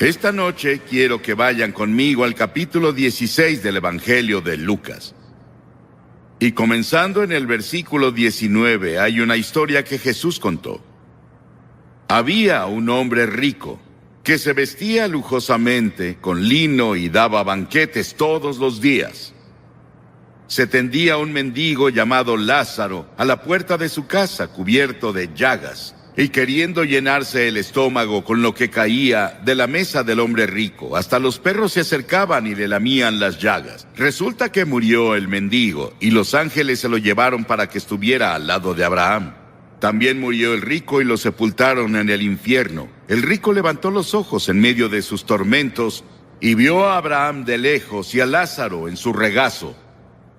Esta noche quiero que vayan conmigo al capítulo 16 del Evangelio de Lucas. Y comenzando en el versículo 19, hay una historia que Jesús contó. Había un hombre rico que se vestía lujosamente con lino y daba banquetes todos los días. Se tendía un mendigo llamado Lázaro a la puerta de su casa, cubierto de llagas, y queriendo llenarse el estómago con lo que caía de la mesa del hombre rico, hasta los perros se acercaban y le lamían las llagas. Resulta que murió el mendigo, y los ángeles se lo llevaron para que estuviera al lado de Abraham. También murió el rico y lo sepultaron en el infierno. El rico levantó los ojos en medio de sus tormentos y vio a Abraham de lejos y a Lázaro en su regazo.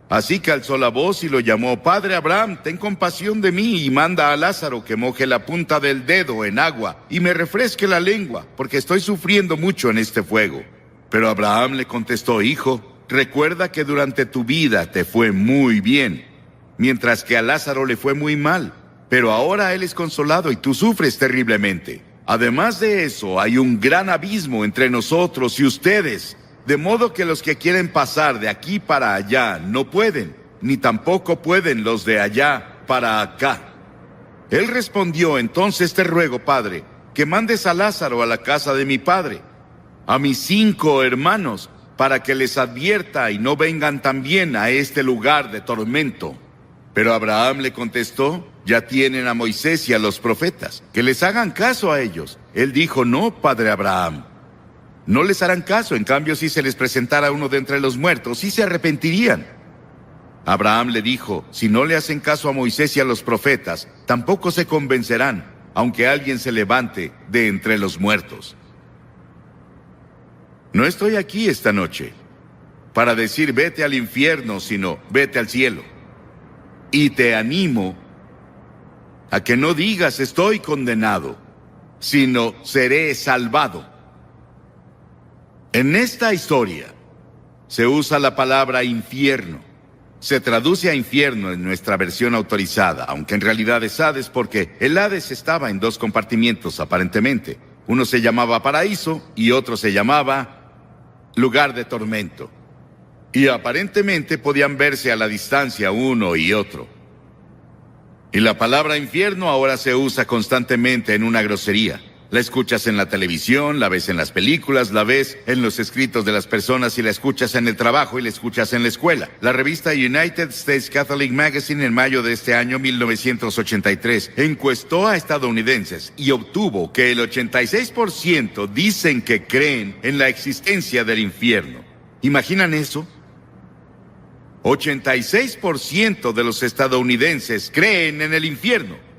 Así que alzó la voz y lo llamó: Padre Abraham, ten compasión de mí y manda a Lázaro que moje la punta del dedo en agua y me refresque la lengua, porque estoy sufriendo mucho en este fuego. Pero Abraham le contestó: Hijo, recuerda que durante tu vida te fue muy bien, mientras que a Lázaro le fue muy mal. Pero ahora él es consolado y tú sufres terriblemente. Además de eso, hay un gran abismo entre nosotros y ustedes, de modo que los que quieren pasar de aquí para allá no pueden, ni tampoco pueden los de allá para acá. Él respondió: Entonces te ruego, Padre, que mandes a Lázaro a la casa de mi padre, a mis 5 hermanos, para que les advierta y no vengan también a este lugar de tormento. Pero Abraham le contestó: Ya tienen a Moisés y a los profetas, que les hagan caso a ellos. Él dijo: No, Padre Abraham. No les harán caso, en cambio si se les presentara uno de entre los muertos, sí se arrepentirían. Abraham le dijo: Si no le hacen caso a Moisés y a los profetas, tampoco se convencerán, aunque alguien se levante de entre los muertos. No estoy aquí esta noche para decir vete al infierno, sino vete al cielo. Y te animo a que no digas estoy condenado, sino seré salvado. En esta historia se usa la palabra infierno. Se traduce a infierno en nuestra versión autorizada, aunque en realidad es Hades, porque el Hades estaba en 2 compartimientos aparentemente. Uno se llamaba paraíso y otro se llamaba lugar de tormento. Y aparentemente podían verse a la distancia uno y otro. Y la palabra infierno ahora se usa constantemente en una grosería. La escuchas en la televisión, la ves en las películas, la ves en los escritos de las personas y la escuchas en el trabajo y la escuchas en la escuela. La revista United States Catholic Magazine en mayo de este año 1983 encuestó a estadounidenses y obtuvo que el 86% dicen que creen en la existencia del infierno. ¿Imaginan eso? 86% de los estadounidenses creen en el infierno.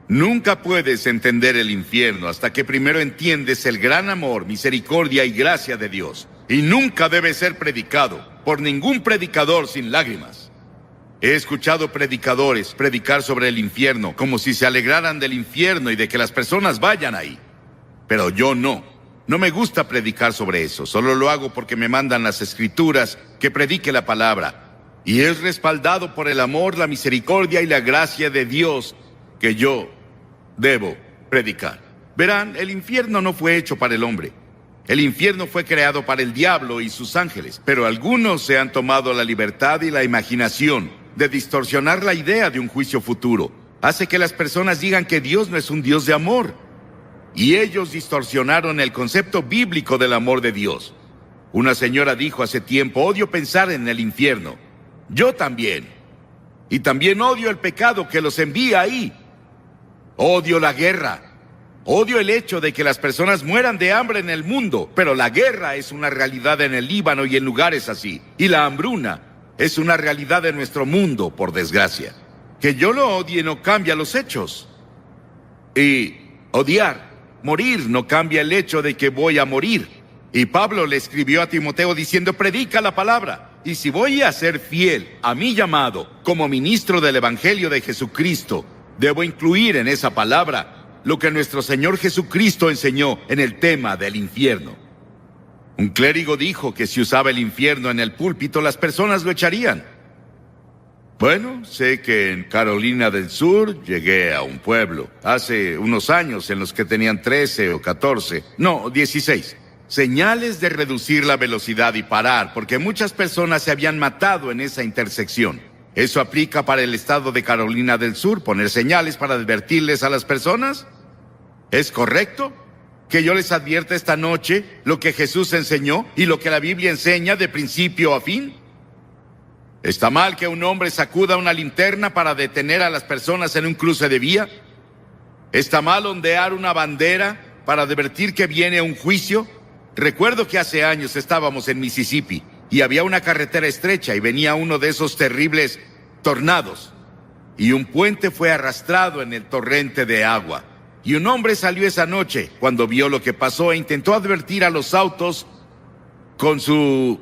Nunca puedes entender el infierno hasta que primero entiendes el gran amor, misericordia y gracia de Dios. Y nunca debe ser predicado por ningún predicador sin lágrimas. He escuchado predicadores predicar sobre el infierno como si se alegraran del infierno y de que las personas vayan ahí. Pero yo no. No me gusta predicar sobre eso. Solo lo hago porque me mandan las escrituras que predique la palabra. Y es respaldado por el amor, la misericordia y la gracia de Dios que yo debo predicar. Verán, el infierno no fue hecho para el hombre. El infierno fue creado para el diablo y sus ángeles. Pero algunos se han tomado la libertad y la imaginación de distorsionar la idea de un juicio futuro. Hace que las personas digan que Dios no es un Dios de amor. Y ellos distorsionaron el concepto bíblico del amor de Dios. Una señora dijo hace tiempo: odio pensar en el infierno. Yo también. Y también odio el pecado que los envía ahí. Odio la guerra. Odio el hecho de que las personas mueran de hambre en el mundo, pero la guerra es una realidad en el Líbano y en lugares así. Y la hambruna es una realidad de nuestro mundo, por desgracia. Que yo lo odie no cambia los hechos. Y odiar, morir, no cambia el hecho de que voy a morir. Y Pablo le escribió a Timoteo diciendo: predica la palabra. Y si voy a ser fiel a mi llamado como ministro del Evangelio de Jesucristo, debo incluir en esa palabra lo que nuestro Señor Jesucristo enseñó en el tema del infierno. Un clérigo dijo que si usaba el infierno en el púlpito, las personas lo echarían. Bueno, sé que en Carolina del Sur llegué a un pueblo hace unos años en los que tenían 13 o 14, no, 16. Señales de reducir la velocidad y parar, porque muchas personas se habían matado en esa intersección. ¿Eso aplica para el estado de Carolina del Sur, poner señales para advertirles a las personas? ¿Es correcto que yo les advierta esta noche lo que Jesús enseñó y lo que la Biblia enseña de principio a fin? ¿Está mal que un hombre sacuda una linterna para detener a las personas en un cruce de vía? ¿Está mal ondear una bandera para advertir que viene un juicio? Recuerdo que hace años estábamos en Mississippi y había una carretera estrecha y venía uno de esos terribles tornados. Y un puente fue arrastrado en el torrente de agua. Y un hombre salió esa noche cuando vio lo que pasó e intentó advertir a los autos con su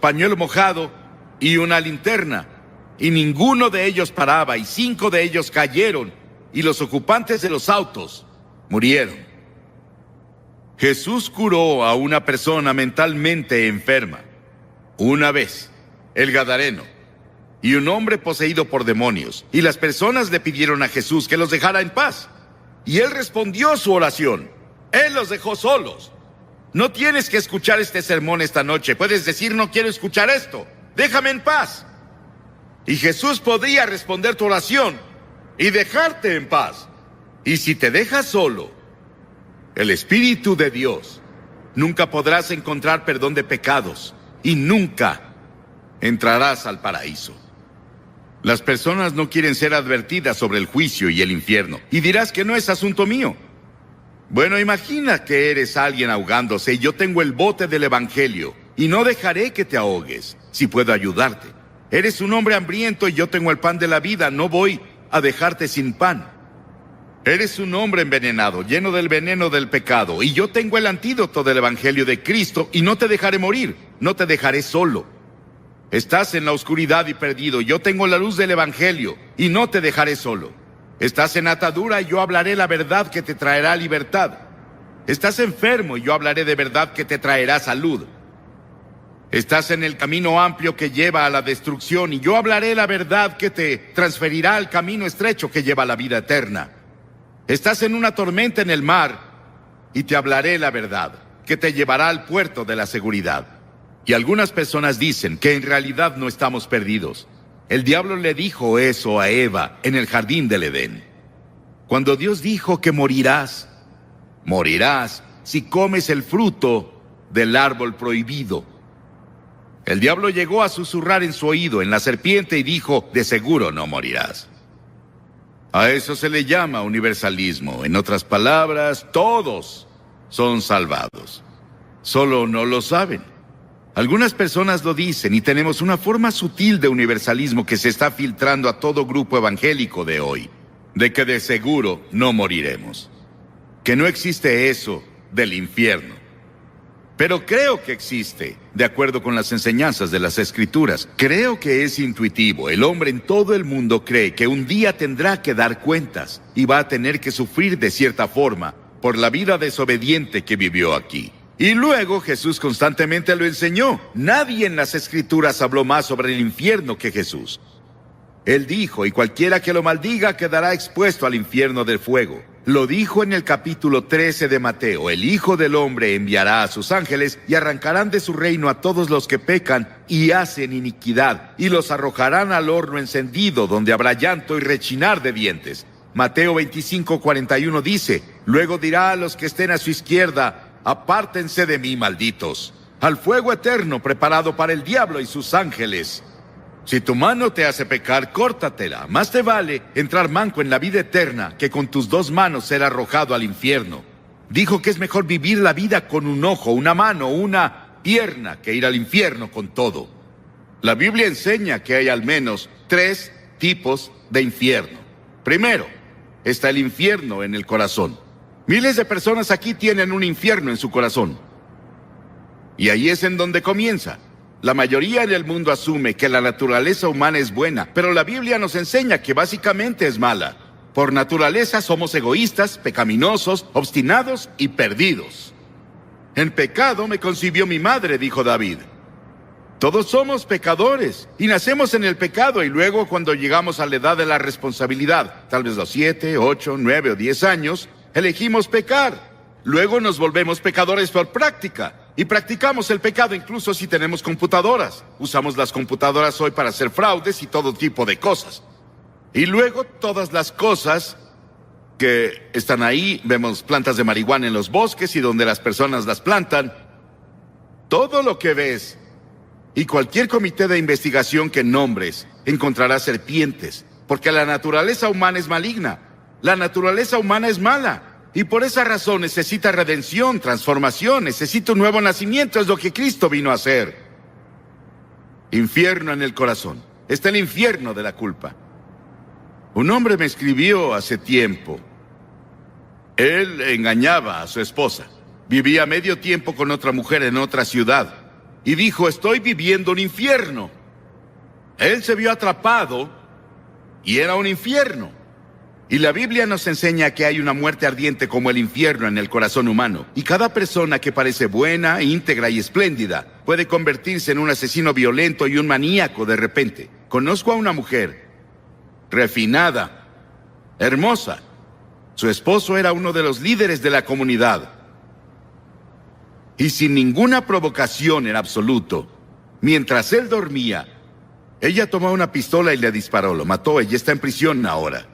pañuelo mojado y una linterna, y ninguno de ellos paraba, y 5 de ellos cayeron, y los ocupantes de los autos murieron. Jesús curó a una persona mentalmente enferma. Una vez, el Gadareno, y un hombre poseído por demonios, y las personas le pidieron a Jesús que los dejara en paz, y él respondió su oración. Él los dejó solos. No tienes que escuchar este sermón esta noche, puedes decir no quiero escuchar esto. Déjame en paz. Y Jesús podría responder tu oración y dejarte en paz. Y si te dejas solo, el Espíritu de Dios, nunca podrás encontrar perdón de pecados y nunca entrarás al paraíso. Las personas no quieren ser advertidas sobre el juicio y el infierno. Y dirás que no es asunto mío. Bueno, imagina que eres alguien ahogándose y yo tengo el bote del Evangelio y no dejaré que te ahogues. Si puedo ayudarte. Eres un hombre hambriento y yo tengo el pan de la vida, no voy a dejarte sin pan. Eres un hombre envenenado, lleno del veneno del pecado, y yo tengo el antídoto del Evangelio de Cristo y no te dejaré morir, no te dejaré solo. Estás en la oscuridad y perdido, yo tengo la luz del Evangelio y no te dejaré solo. Estás en atadura y yo hablaré la verdad que te traerá libertad. Estás enfermo y yo hablaré de verdad que te traerá salud. Estás en el camino amplio que lleva a la destrucción y yo hablaré la verdad que te transferirá al camino estrecho que lleva a la vida eterna. Estás en una tormenta en el mar y te hablaré la verdad que te llevará al puerto de la seguridad. Y algunas personas dicen que en realidad no estamos perdidos. El diablo le dijo eso a Eva en el jardín del Edén. Cuando Dios dijo que morirás si comes el fruto del árbol prohibido. El diablo llegó a susurrar en su oído en la serpiente y dijo, de seguro no morirás. A eso se le llama universalismo. En otras palabras, todos son salvados. Solo no lo saben. Algunas personas lo dicen y tenemos una forma sutil de universalismo que se está filtrando a todo grupo evangélico de hoy, de que de seguro no moriremos. Que no existe eso del infierno. Pero creo que existe, de acuerdo con las enseñanzas de las Escrituras. Creo que es intuitivo. El hombre en todo el mundo cree que un día tendrá que dar cuentas y va a tener que sufrir de cierta forma por la vida desobediente que vivió aquí. Y luego Jesús constantemente lo enseñó. Nadie en las Escrituras habló más sobre el infierno que Jesús. Él dijo, y cualquiera que lo maldiga quedará expuesto al infierno del fuego. Lo dijo en el capítulo 13 de Mateo. El Hijo del Hombre enviará a sus ángeles y arrancarán de su reino a todos los que pecan y hacen iniquidad, y los arrojarán al horno encendido, donde habrá llanto y rechinar de dientes. Mateo 25:41 dice, luego dirá a los que estén a su izquierda, apártense de mí, malditos, al fuego eterno preparado para el diablo y sus ángeles. Si tu mano te hace pecar, córtatela. Más te vale entrar manco en la vida eterna que con tus 2 manos ser arrojado al infierno. Dijo que es mejor vivir la vida con un ojo, una mano, una pierna, que ir al infierno con todo. La Biblia enseña que hay al menos 3 tipos de infierno. Primero, está el infierno en el corazón. Miles de personas aquí tienen un infierno en su corazón. Y ahí es en donde comienza. La mayoría en el mundo asume que la naturaleza humana es buena, pero la Biblia nos enseña que básicamente es mala. Por naturaleza somos egoístas, pecaminosos, obstinados y perdidos. En pecado me concibió mi madre, dijo David. Todos somos pecadores y nacemos en el pecado, y luego cuando llegamos a la edad de la responsabilidad, tal vez los 7, 8, 9 o 10 años, elegimos pecar. Luego nos volvemos pecadores por práctica y practicamos el pecado incluso si tenemos computadoras. Usamos las computadoras hoy para hacer fraudes y todo tipo de cosas. Y luego todas las cosas que están ahí, vemos plantas de marihuana en los bosques y donde las personas las plantan. Todo lo que ves y cualquier comité de investigación que nombres encontrará serpientes, porque la naturaleza humana es maligna. La naturaleza humana es mala. Y por esa razón necesita redención, transformación, necesita un nuevo nacimiento. Es lo que Cristo vino a hacer. Infierno en el corazón. Está el infierno de la culpa. Un hombre me escribió hace tiempo. Él engañaba a su esposa. Vivía medio tiempo con otra mujer en otra ciudad. Y dijo, estoy viviendo un infierno. Él se vio atrapado y era un infierno. Y la Biblia nos enseña que hay una muerte ardiente como el infierno en el corazón humano. Y cada persona que parece buena, íntegra y espléndida puede convertirse en un asesino violento y un maníaco de repente. Conozco a una mujer refinada, hermosa. Su esposo era uno de los líderes de la comunidad. Y sin ninguna provocación en absoluto, mientras él dormía, ella tomó una pistola y le disparó, lo mató. Ella está en prisión ahora.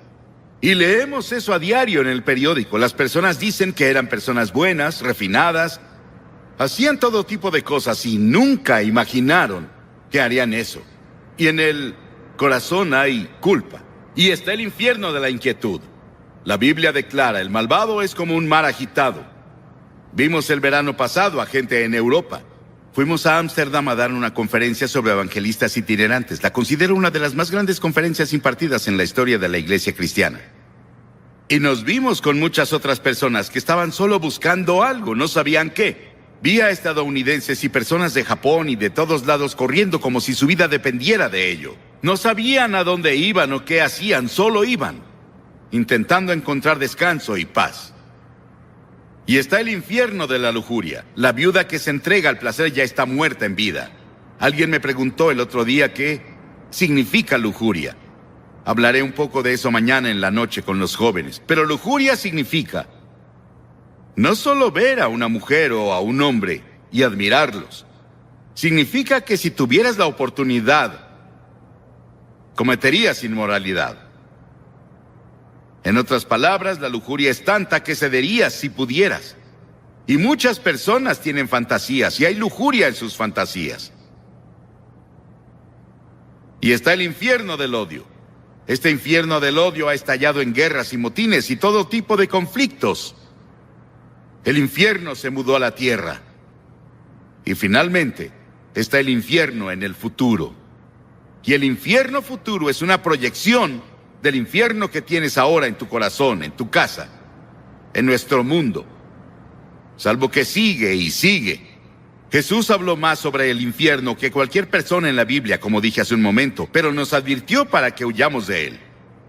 Y leemos eso a diario en el periódico. Las personas dicen que eran personas buenas, refinadas, hacían todo tipo de cosas y nunca imaginaron que harían eso. Y en el corazón hay culpa. Y está el infierno de la inquietud. La Biblia declara, el malvado es como un mar agitado. Vimos el verano pasado a gente en Europa. Fuimos a Ámsterdam a dar una conferencia sobre evangelistas itinerantes. La considero una de las más grandes conferencias impartidas en la historia de la iglesia cristiana. Y nos vimos con muchas otras personas que estaban solo buscando algo, no sabían qué. Vi a estadounidenses y personas de Japón y de todos lados corriendo como si su vida dependiera de ello. No sabían a dónde iban o qué hacían, solo iban, intentando encontrar descanso y paz. Y está el infierno de la lujuria. La viuda que se entrega al placer ya está muerta en vida. Alguien me preguntó el otro día qué significa lujuria. Hablaré un poco de eso mañana en la noche con los jóvenes. Pero lujuria significa no solo ver a una mujer o a un hombre y admirarlos. Significa que si tuvieras la oportunidad, cometerías inmoralidad. En otras palabras, la lujuria es tanta que cederías si pudieras. Y muchas personas tienen fantasías y hay lujuria en sus fantasías. Y está el infierno del odio. Este infierno del odio ha estallado en guerras y motines y todo tipo de conflictos. El infierno se mudó a la tierra. Y finalmente, está el infierno en el futuro. Y el infierno futuro es una proyección del infierno que tienes ahora en tu corazón, en tu casa, en nuestro mundo. Salvo que sigue y sigue. Jesús habló más sobre el infierno que cualquier persona en la Biblia, como dije hace un momento, pero nos advirtió para que huyamos de él.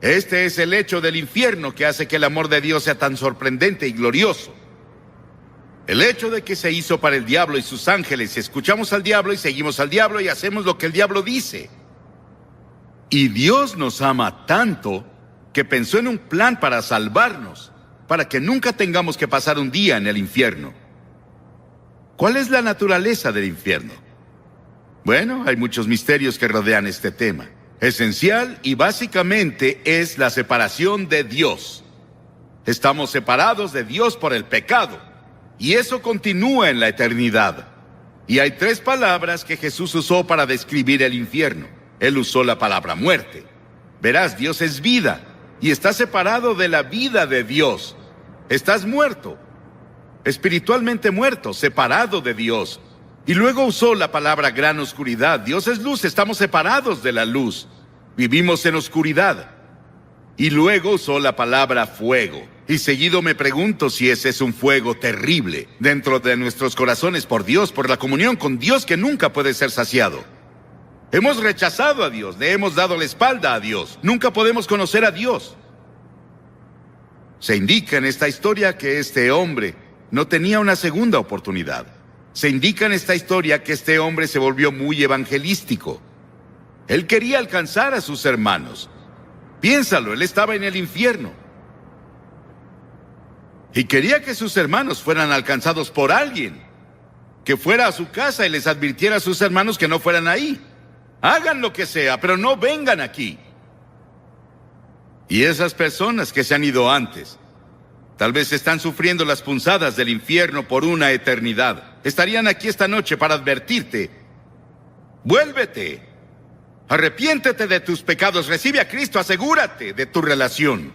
Este es el hecho del infierno que hace que el amor de Dios sea tan sorprendente y glorioso. El hecho de que se hizo para el diablo y sus ángeles. Escuchamos al diablo y seguimos al diablo y hacemos lo que el diablo dice. Y Dios nos ama tanto que pensó en un plan para salvarnos, para que nunca tengamos que pasar un día en el infierno. ¿Cuál es la naturaleza del infierno? Bueno, hay muchos misterios que rodean este tema. Esencial y básicamente es la separación de Dios. Estamos separados de Dios por el pecado, y eso continúa en la eternidad. Y hay 3 palabras que Jesús usó para describir el infierno. Él usó la palabra muerte. Verás, Dios es vida, y estás separado de la vida de Dios. Estás muerto, espiritualmente muerto, separado de Dios. Y luego usó la palabra gran oscuridad. Dios es luz, estamos separados de la luz. Vivimos en oscuridad. Y luego usó la palabra fuego. Y seguido me pregunto si ese es un fuego terrible dentro de nuestros corazones por Dios, por la comunión con Dios que nunca puede ser saciado. Hemos rechazado a Dios, le hemos dado la espalda a Dios. Nunca podemos conocer a Dios. Se indica en esta historia que este hombre no tenía una segunda oportunidad. Se indica en esta historia que este hombre se volvió muy evangelístico. Él quería alcanzar a sus hermanos. Piénsalo, él estaba en el infierno. Y quería que sus hermanos fueran alcanzados por alguien. Que fuera a su casa y les advirtiera a sus hermanos que no fueran ahí. Hagan lo que sea, pero no vengan aquí. Y esas personas que se han ido antes, tal vez están sufriendo las punzadas del infierno por una eternidad. Estarían aquí esta noche para advertirte. Vuélvete. Arrepiéntete de tus pecados. Recibe a Cristo. Asegúrate de tu relación.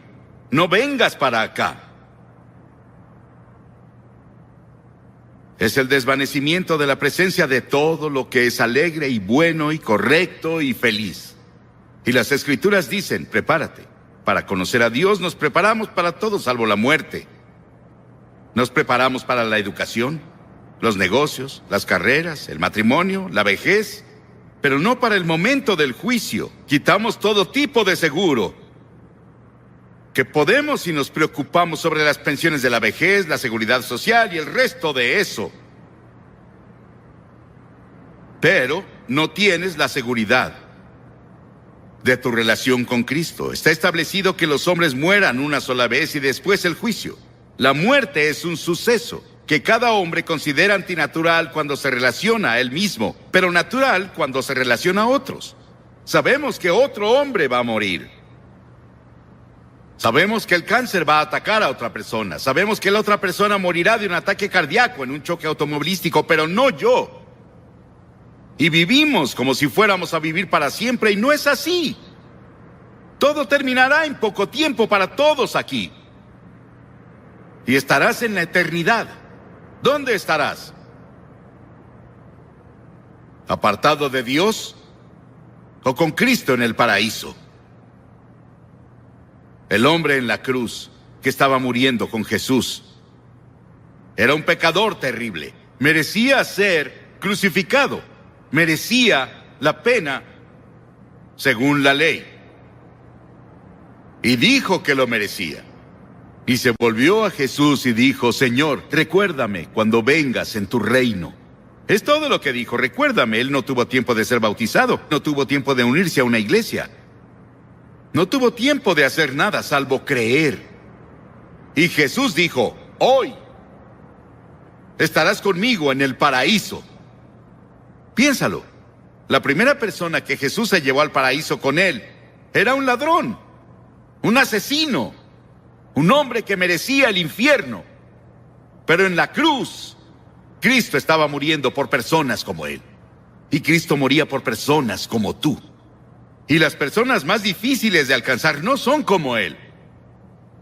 No vengas para acá. Es el desvanecimiento de la presencia de todo lo que es alegre y bueno y correcto y feliz. Y las Escrituras dicen, prepárate. Para conocer a Dios nos preparamos para todo salvo la muerte. Nos preparamos para la educación, los negocios, las carreras, el matrimonio, la vejez, pero no para el momento del juicio. Quitamos todo tipo de seguro que podemos si nos preocupamos sobre las pensiones de la vejez, la seguridad social y el resto de eso. Pero no tienes la seguridad de tu relación con Cristo. Está establecido que los hombres mueran una sola vez y después el juicio. La muerte es un suceso que cada hombre considera antinatural cuando se relaciona a él mismo, pero natural cuando se relaciona a otros. Sabemos que otro hombre va a morir. Sabemos que el cáncer va a atacar a otra persona. Sabemos que la otra persona morirá de un ataque cardíaco en un choque automovilístico, pero no yo. Y vivimos como si fuéramos a vivir para siempre, y no es así. Todo terminará en poco tiempo para todos aquí. Y estarás en la eternidad. ¿Dónde estarás? ¿Apartado de Dios o con Cristo en el paraíso? El hombre en la cruz que estaba muriendo con Jesús era un pecador terrible. Merecía ser crucificado. Merecía la pena según la ley. Y dijo que lo merecía. Y se volvió a Jesús y dijo, Señor, recuérdame cuando vengas en tu reino. Es todo lo que dijo, recuérdame. Él no tuvo tiempo de ser bautizado, no tuvo tiempo de unirse a una iglesia. No tuvo tiempo de hacer nada salvo creer. Y Jesús dijo, hoy estarás conmigo en el paraíso. Piénsalo. La primera persona que Jesús se llevó al paraíso con él era un ladrón, un asesino, un hombre que merecía el infierno. Pero en la cruz, Cristo estaba muriendo por personas como él. Y Cristo moría por personas como tú. Y las personas más difíciles de alcanzar no son como él.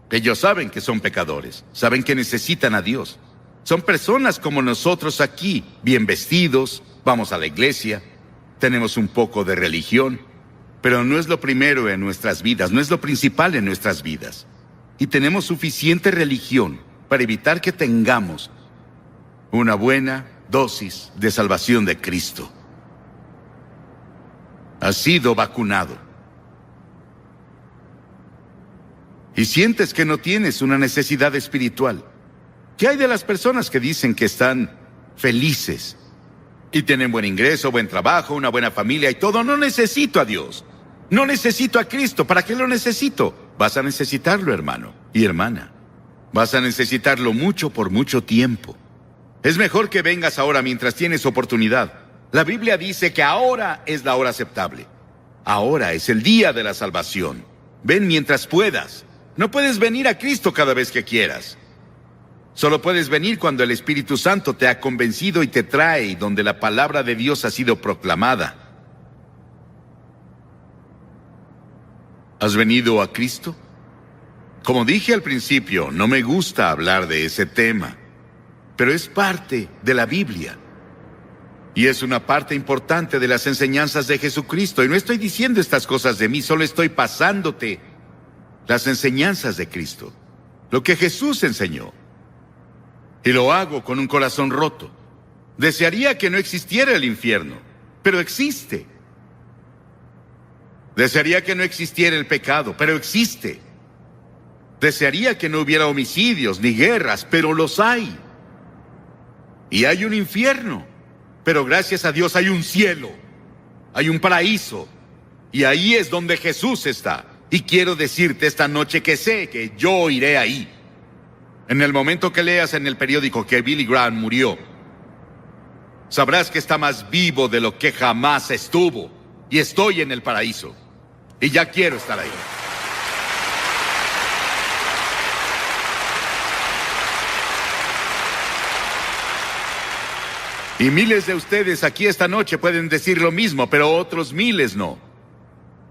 Ellos saben que son pecadores, saben que necesitan a Dios. Son personas como nosotros aquí, bien vestidos, vamos a la iglesia, tenemos un poco de religión, pero no es lo primero en nuestras vidas, no es lo principal en nuestras vidas. Y tenemos suficiente religión para evitar que tengamos una buena dosis de salvación de Cristo. Has sido vacunado. Y sientes que no tienes una necesidad espiritual. ¿Qué hay de las personas que dicen que están felices y tienen buen ingreso, buen trabajo, una buena familia y todo? No necesito a Dios. No necesito a Cristo. ¿Para qué lo necesito? Vas a necesitarlo, hermano y hermana. Vas a necesitarlo mucho por mucho tiempo. Es mejor que vengas ahora mientras tienes oportunidad. La Biblia dice que ahora es la hora aceptable. Ahora es el día de la salvación. Ven mientras puedas. No puedes venir a Cristo cada vez que quieras. Solo puedes venir cuando el Espíritu Santo te ha convencido y te trae, y donde la palabra de Dios ha sido proclamada. ¿Has venido a Cristo? Como dije al principio, no me gusta hablar de ese tema, pero es parte de la Biblia. Y es una parte importante de las enseñanzas de Jesucristo. Y no estoy diciendo estas cosas de mí, solo estoy pasándote las enseñanzas de Cristo. Lo que Jesús enseñó. Y lo hago con un corazón roto. Desearía que no existiera el infierno, pero existe. Desearía que no existiera el pecado, pero existe. Desearía que no hubiera homicidios ni guerras, pero los hay. Y hay un infierno. Pero gracias a Dios hay un cielo. Hay un paraíso. Y ahí es donde Jesús está. Y quiero decirte esta noche que sé que yo iré ahí. En el momento que leas en el periódico que Billy Graham murió, sabrás que está más vivo de lo que jamás estuvo. Y estoy en el paraíso. Y ya quiero estar ahí. Y miles de ustedes aquí esta noche pueden decir lo mismo, pero otros miles no.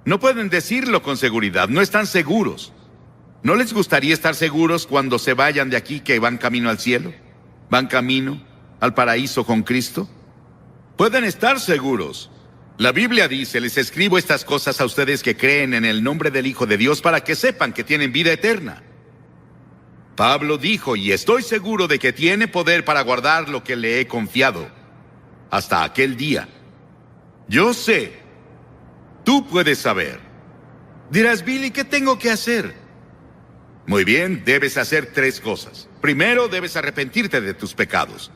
No pueden decirlo con seguridad, no están seguros. ¿No les gustaría estar seguros cuando se vayan de aquí que van camino al cielo? ¿Van camino al paraíso con Cristo? Pueden estar seguros. La Biblia dice, les escribo estas cosas a ustedes que creen en el nombre del Hijo de Dios para que sepan que tienen vida eterna. Pablo dijo, y estoy seguro de que tiene poder para guardar lo que le he confiado hasta aquel día. Yo sé, tú puedes saber. Dirás, Billy, ¿qué tengo que hacer? Muy bien, debes hacer 3 cosas. Primero, debes arrepentirte de tus pecados.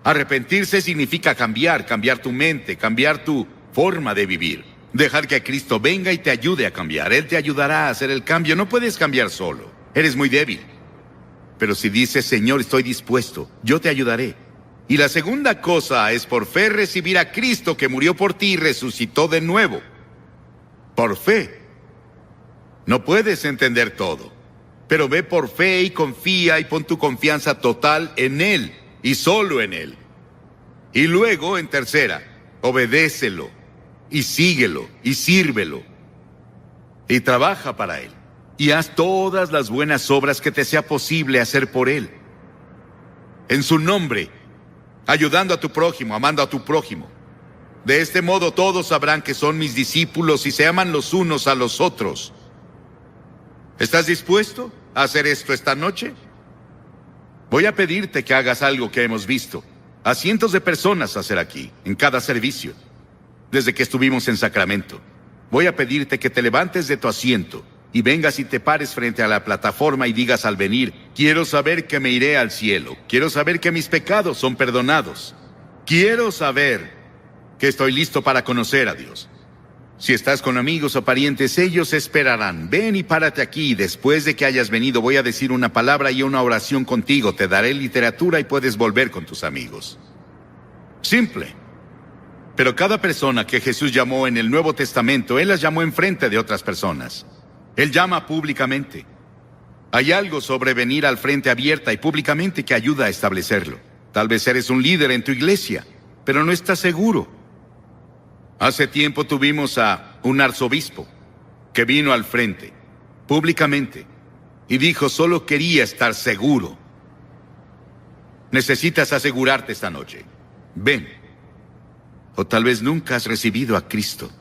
Arrepentirse significa cambiar tu mente, cambiar tu forma de vivir. Dejar que Cristo venga y te ayude a cambiar. Él te ayudará a hacer el cambio. No puedes cambiar solo. Eres muy débil. Pero si dices, Señor, estoy dispuesto, yo te ayudaré. Y la segunda cosa es por fe recibir a Cristo que murió por ti y resucitó de nuevo. Por fe. No puedes entender todo, pero ve por fe y confía y pon tu confianza total en Él y solo en Él. Y luego, en tercera, obedécelo y síguelo y sírvelo y trabaja para Él. Y haz todas las buenas obras que te sea posible hacer por Él. En su nombre, ayudando a tu prójimo, amando a tu prójimo. De este modo todos sabrán que son mis discípulos y se aman los unos a los otros. ¿Estás dispuesto a hacer esto esta noche? Voy a pedirte que hagas algo que hemos visto a cientos de personas hacer aquí, en cada servicio, desde que estuvimos en Sacramento. Voy a pedirte que te levantes de tu asiento y vengas y te pares frente a la plataforma y digas al venir, quiero saber que me iré al cielo, quiero saber que mis pecados son perdonados, quiero saber que estoy listo para conocer a Dios. Si estás con amigos o parientes, ellos esperarán. Ven y párate aquí y después de que hayas venido voy a decir una palabra y una oración contigo, te daré literatura y puedes volver con tus amigos. Simple. Pero cada persona que Jesús llamó en el Nuevo Testamento, Él las llamó enfrente de otras personas. Él llama públicamente. Hay algo sobre venir al frente abierta y públicamente que ayuda a establecerlo. Tal vez eres un líder en tu iglesia, pero no estás seguro. Hace tiempo tuvimos a un arzobispo que vino al frente, públicamente, y dijo, solo quería estar seguro. Necesitas asegurarte esta noche. Ven. O tal vez nunca has recibido a Cristo.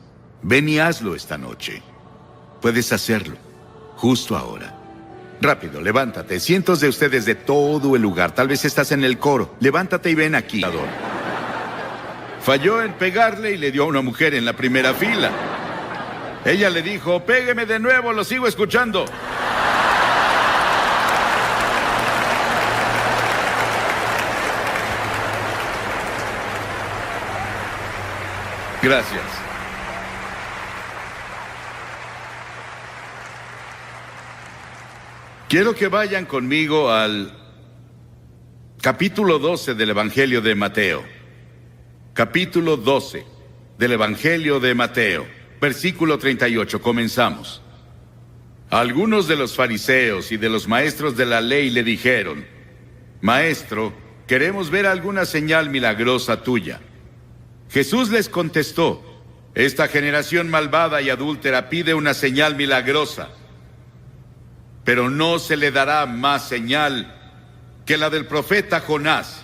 Ven y hazlo esta noche. Puedes hacerlo, justo ahora. Rápido, levántate. Cientos de ustedes de todo el lugar. Tal vez estás en el coro. Levántate y ven aquí. Falló en pegarle y le dio a una mujer en la primera fila. Ella le dijo, pégueme de nuevo, lo sigo escuchando. Gracias. Quiero que vayan conmigo al capítulo 12 del Evangelio de Mateo. Capítulo 12 del Evangelio de Mateo, versículo 38. Comenzamos. Algunos de los fariseos y de los maestros de la ley le dijeron, Maestro, queremos ver alguna señal milagrosa tuya. Jesús les contestó, esta generación malvada y adúltera pide una señal milagrosa, pero no se le dará más señal que la del profeta Jonás.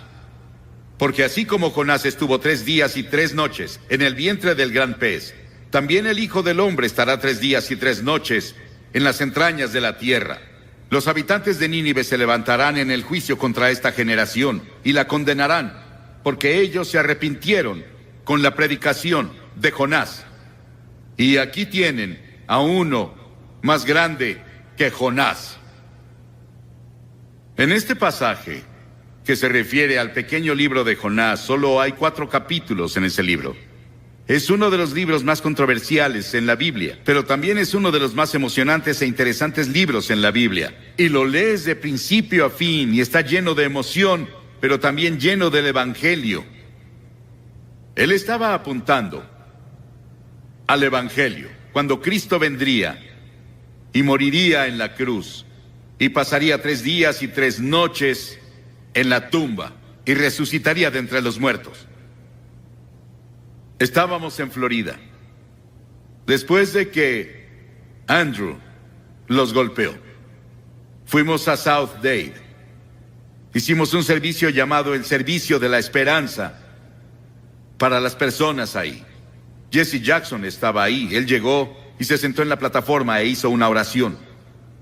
Porque así como Jonás estuvo 3 días y 3 noches en el vientre del gran pez, también el Hijo del Hombre estará 3 días y 3 noches en las entrañas de la tierra. Los habitantes de Nínive se levantarán en el juicio contra esta generación y la condenarán, porque ellos se arrepintieron con la predicación de Jonás. Y aquí tienen a uno más grande que Jonás. En este pasaje, que se refiere al pequeño libro de Jonás. Solo hay 4 capítulos en ese libro. Es uno de los libros más controversiales en la Biblia, pero también es uno de los más emocionantes e interesantes libros en la Biblia. Y lo lees de principio a fin y está lleno de emoción, pero también lleno del Evangelio. Él estaba apuntando al Evangelio, cuando Cristo vendría y moriría en la cruz y pasaría 3 días y 3 noches en la tumba y resucitaría de entre los muertos. Estábamos en Florida, después de que Andrew los golpeó. Fuimos a South Dade. Hicimos un servicio llamado el Servicio de la Esperanza para las personas ahí. Jesse Jackson estaba ahí. Él llegó y se sentó en la plataforma e hizo una oración.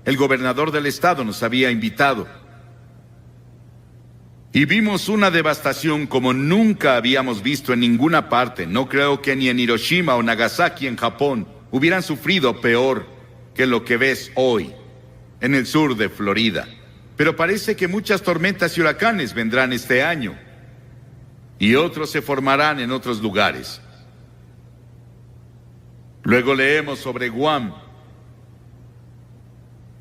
El gobernador del estado nos había invitado. Y vimos una devastación como nunca habíamos visto en ninguna parte. No creo que ni en Hiroshima o Nagasaki en Japón hubieran sufrido peor que lo que ves hoy en el sur de Florida. Pero parece que muchas tormentas y huracanes vendrán este año. Y otros se formarán en otros lugares. Luego leemos sobre Guam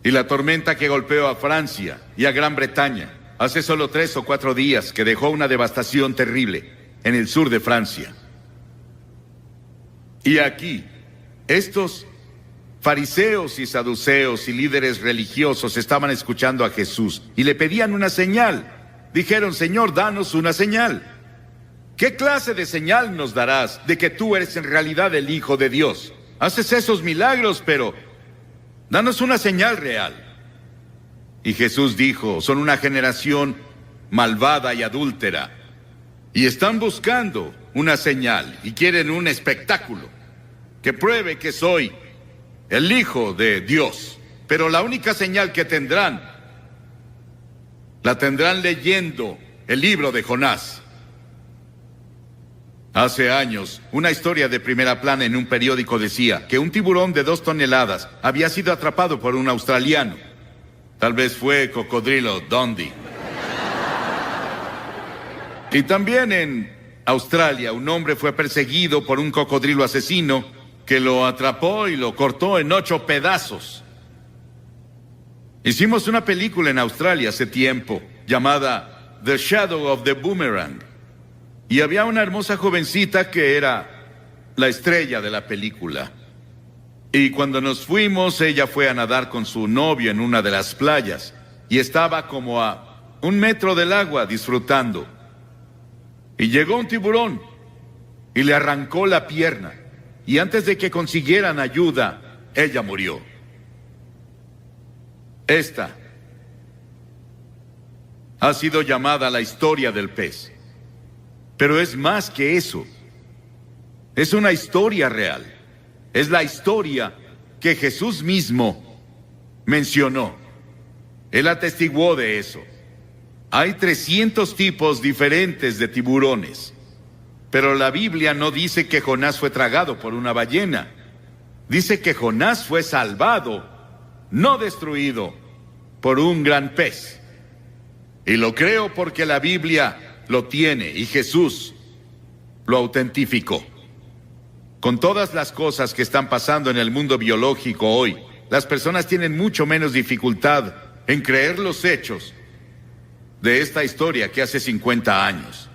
y la tormenta que golpeó a Francia y a Gran Bretaña hace solo 3 o 4 días, que dejó una devastación terrible en el sur de Francia. Y aquí, estos fariseos y saduceos y líderes religiosos estaban escuchando a Jesús y le pedían una señal. Dijeron: Señor, danos una señal. ¿Qué clase de señal nos darás de que tú eres en realidad el Hijo de Dios? Haces esos milagros, pero danos una señal real. Y Jesús dijo: son una generación malvada y adúltera, y están buscando una señal, y quieren un espectáculo que pruebe que soy el Hijo de Dios. Pero la única señal que tendrán, la tendrán leyendo el libro de Jonás. Hace años, una historia de primera plana en un periódico decía que un tiburón de 2 toneladas había sido atrapado por un australiano. Tal vez fue Cocodrilo Dundee. Y también en Australia, un hombre fue perseguido por un cocodrilo asesino que lo atrapó y lo cortó en 8 pedazos. Hicimos una película en Australia hace tiempo llamada The Shadow of the Boomerang. Y había una hermosa jovencita que era la estrella de la película. Y cuando nos fuimos, ella fue a nadar con su novio en una de las playas. Y estaba como a 1 metro del agua disfrutando. Y llegó un tiburón y le arrancó la pierna. Y antes de que consiguieran ayuda, ella murió. Esta ha sido llamada la historia del pez. Pero es más que eso. Es una historia real. Es la historia que Jesús mismo mencionó. Él atestiguó de eso. Hay 300 tipos diferentes de tiburones. Pero la Biblia no dice que Jonás fue tragado por una ballena. Dice que Jonás fue salvado, no destruido, por un gran pez. Y lo creo porque la Biblia lo tiene y Jesús lo autentificó. Con todas las cosas que están pasando en el mundo biológico hoy, las personas tienen mucho menos dificultad en creer los hechos de esta historia que hace 50 años.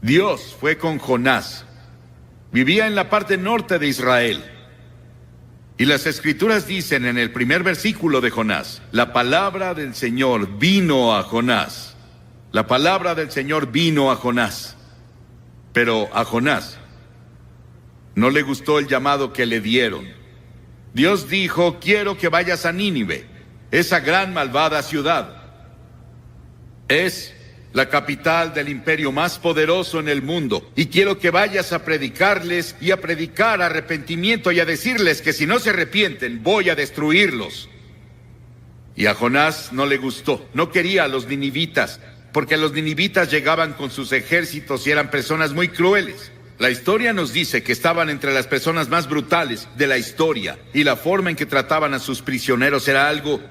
Dios fue con Jonás. Vivía en la parte norte de Israel. Y las Escrituras dicen en el primer versículo de Jonás: la palabra del Señor vino a Jonás. La palabra del Señor vino a Jonás. Pero a Jonás no le gustó el llamado que le dieron. Dios dijo: quiero que vayas a Nínive, esa gran malvada ciudad. Es la capital del imperio más poderoso en el mundo, y quiero que vayas a predicarles y a predicar arrepentimiento y a decirles que si no se arrepienten, voy a destruirlos. Y a Jonás no le gustó, no quería a los ninivitas, porque los ninivitas llegaban con sus ejércitos y eran personas muy crueles. La historia nos dice que estaban entre las personas más brutales de la historia, y la forma en que trataban a sus prisioneros era algo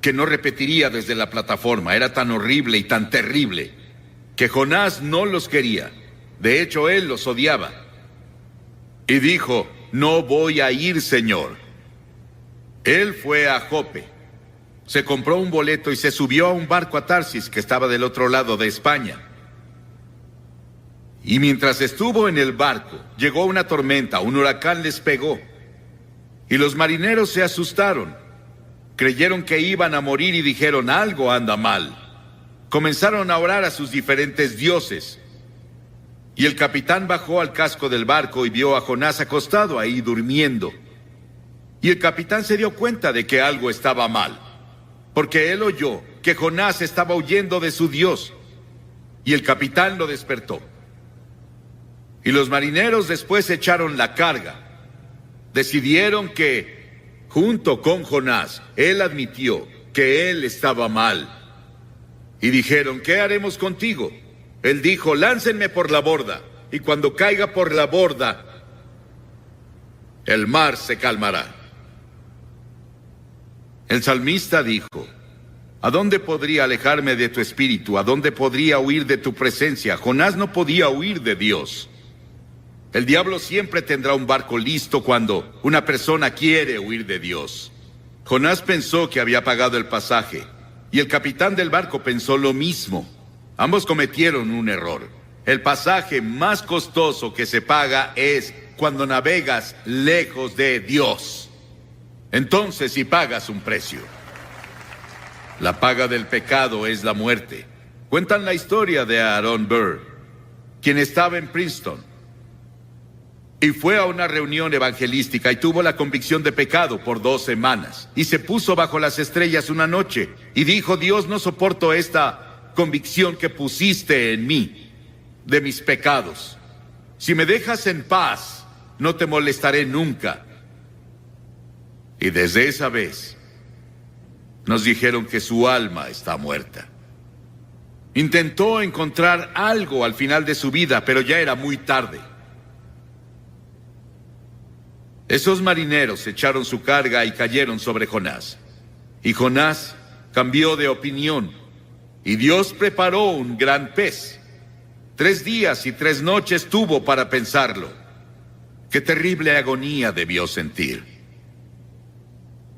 que no repetiría desde la plataforma. Era tan horrible y tan terrible que Jonás no los quería. De hecho, él los odiaba. Y dijo: no voy a ir, Señor. Él fue a Jope, se compró un boleto y se subió a un barco a Tarsis, que estaba del otro lado de España. Y mientras estuvo en el barco, llegó una tormenta, un huracán les pegó. Y los marineros se asustaron. Creyeron que iban a morir y dijeron: algo anda mal. Comenzaron a orar a sus diferentes dioses. Y el capitán bajó al casco del barco y vio a Jonás acostado ahí durmiendo. Y el capitán se dio cuenta de que algo estaba mal, porque él oyó que Jonás estaba huyendo de su Dios. Y el capitán lo despertó. Y los marineros después echaron la carga. Decidieron que, junto con Jonás, él admitió que él estaba mal. Y dijeron: ¿qué haremos contigo? Él dijo: láncenme por la borda, y cuando caiga por la borda, el mar se calmará. El salmista dijo: ¿a dónde podría alejarme de tu espíritu? ¿A dónde podría huir de tu presencia? Jonás no podía huir de Dios. El diablo siempre tendrá un barco listo cuando una persona quiere huir de Dios. Jonás pensó que había pagado el pasaje, y el capitán del barco pensó lo mismo. Ambos cometieron un error. El pasaje más costoso que se paga es cuando navegas lejos de Dios. Entonces sí pagas un precio. La paga del pecado es la muerte. Cuentan la historia de Aaron Burr, quien estaba en Princeton y fue a una reunión evangelística y tuvo la convicción de pecado por 2 semanas. Y se puso bajo las estrellas una noche y dijo: Dios, no soporto esta convicción que pusiste en mí de mis pecados. Si me dejas en paz, no te molestaré nunca. Y desde esa vez nos dijeron que su alma está muerta. Intentó encontrar algo al final de su vida, pero ya era muy tarde. Esos marineros echaron su carga y cayeron sobre Jonás. Y Jonás cambió de opinión, y Dios preparó un gran pez. 3 días y 3 noches tuvo para pensarlo. Qué terrible agonía debió sentir.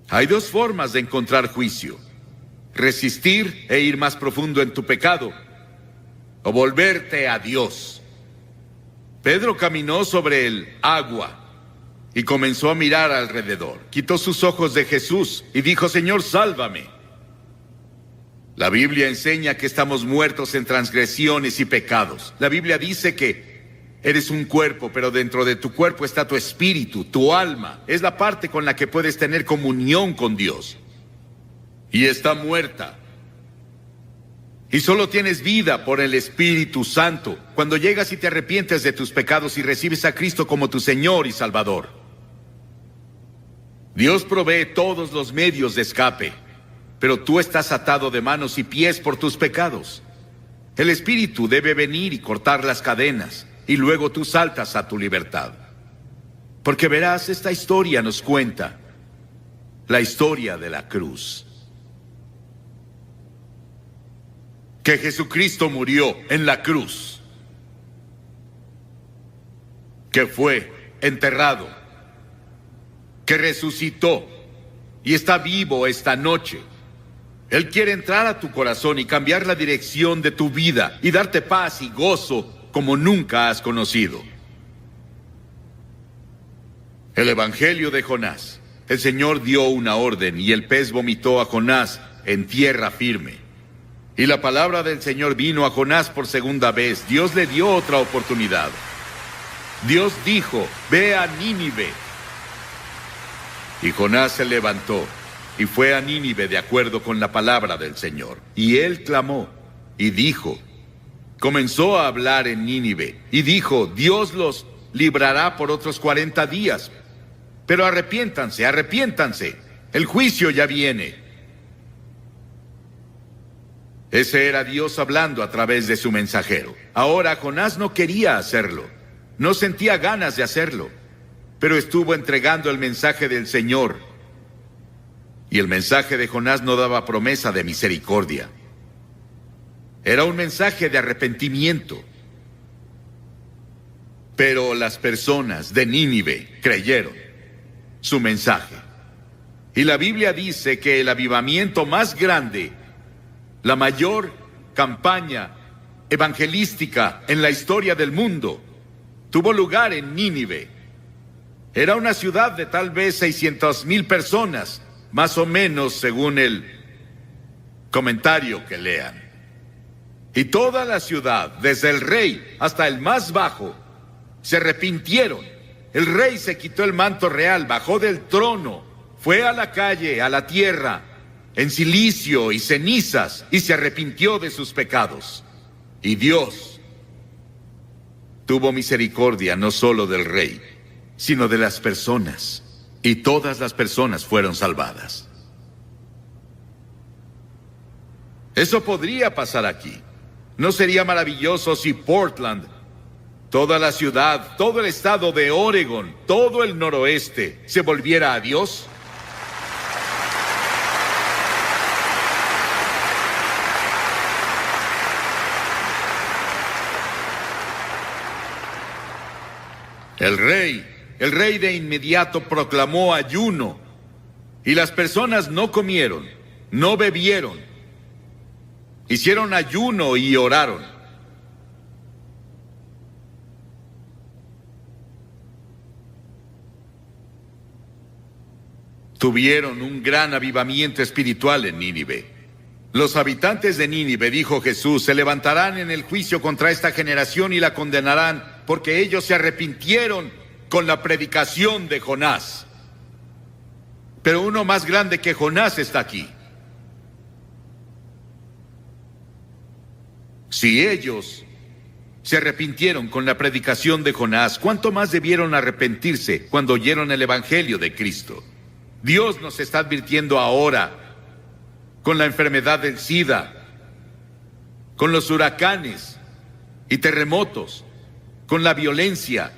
Hay 2 formas de encontrar juicio: resistir e ir más profundo en tu pecado, o volverte a Dios. Pedro caminó sobre el agua y comenzó a mirar alrededor. Quitó sus ojos de Jesús y dijo: Señor, sálvame. La Biblia enseña que estamos muertos en transgresiones y pecados. La Biblia dice que eres un cuerpo, pero dentro de tu cuerpo está tu espíritu, tu alma. Es la parte con la que puedes tener comunión con Dios. Y está muerta. Y solo tienes vida por el Espíritu Santo cuando llegas y te arrepientes de tus pecados y recibes a Cristo como tu Señor y Salvador. Dios provee todos los medios de escape, pero tú estás atado de manos y pies por tus pecados. El Espíritu debe venir y cortar las cadenas, y luego tú saltas a tu libertad. Porque verás, esta historia nos cuenta la historia de la cruz. Que Jesucristo murió en la cruz, que fue enterrado, que resucitó y está vivo esta noche. Él quiere entrar a tu corazón y cambiar la dirección de tu vida y darte paz y gozo como nunca has conocido. El Evangelio de Jonás. El Señor dio una orden y el pez vomitó a Jonás en tierra firme. Y la palabra del Señor vino a Jonás por 2ª vez. Dios le dio otra oportunidad. Dios dijo: ve a Nínive. Y Jonás se levantó y fue a Nínive de acuerdo con la palabra del Señor. Y él clamó y dijo, comenzó a hablar en Nínive y dijo: Dios los librará por otros 40 días. Pero arrepiéntanse, arrepiéntanse. El juicio ya viene. Ese era Dios hablando a través de su mensajero. Ahora Jonás no quería hacerlo. No sentía ganas de hacerlo. Pero estuvo entregando el mensaje del Señor. Y el mensaje de Jonás no daba promesa de misericordia. Era un mensaje de arrepentimiento. Pero las personas de Nínive creyeron su mensaje. Y la Biblia dice que el avivamiento más grande, la mayor campaña evangelística en la historia del mundo, tuvo lugar en Nínive. Era una ciudad de tal vez 600,000 personas, más o menos según el comentario que lean. Y toda la ciudad, desde el rey hasta el más bajo, se arrepintieron. El rey se quitó el manto real, bajó del trono, fue a la calle, a la tierra, en cilicio y cenizas, y se arrepintió de sus pecados. Y Dios tuvo misericordia no solo del rey, sino de las personas, y todas las personas fueron salvadas. Eso podría pasar aquí. ¿No sería maravilloso si Portland, toda la ciudad, todo el estado de Oregon, todo el noroeste, se volviera a Dios? El rey de inmediato proclamó ayuno, y las personas no comieron, no bebieron, hicieron ayuno y oraron. Tuvieron un gran avivamiento espiritual en Nínive. Los habitantes de Nínive, dijo Jesús, se levantarán en el juicio contra esta generación y la condenarán, porque ellos se arrepintieron con la predicación de Jonás. Pero uno más grande que Jonás está aquí. Si ellos se arrepintieron con la predicación de Jonás, ¿cuánto más debieron arrepentirse cuando oyeron el Evangelio de Cristo? Dios nos está advirtiendo ahora con la enfermedad del SIDA, con los huracanes y terremotos, con la violencia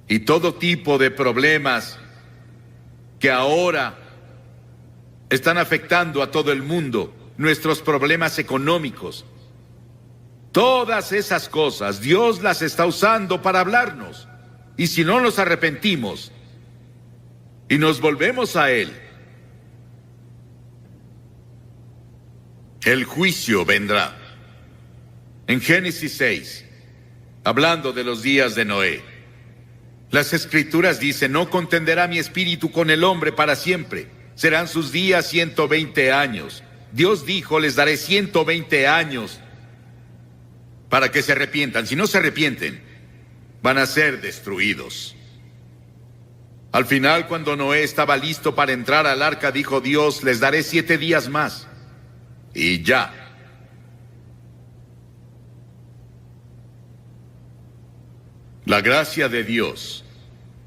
y todo tipo de problemas que ahora están afectando a todo el mundo, nuestros problemas económicos. Todas esas cosas Dios las está usando para hablarnos. Y si no nos arrepentimos y nos volvemos a Él, el juicio vendrá. En Génesis 6, hablando de los días de Noé, las Escrituras dicen: no contenderá mi espíritu con el hombre para siempre, serán sus días 120 años. Dios dijo: les daré 120 años para que se arrepientan. Si no se arrepienten, van a ser destruidos. Al final, cuando Noé estaba listo para entrar al arca, dijo Dios: les daré 7 días más. Y ya. La gracia de Dios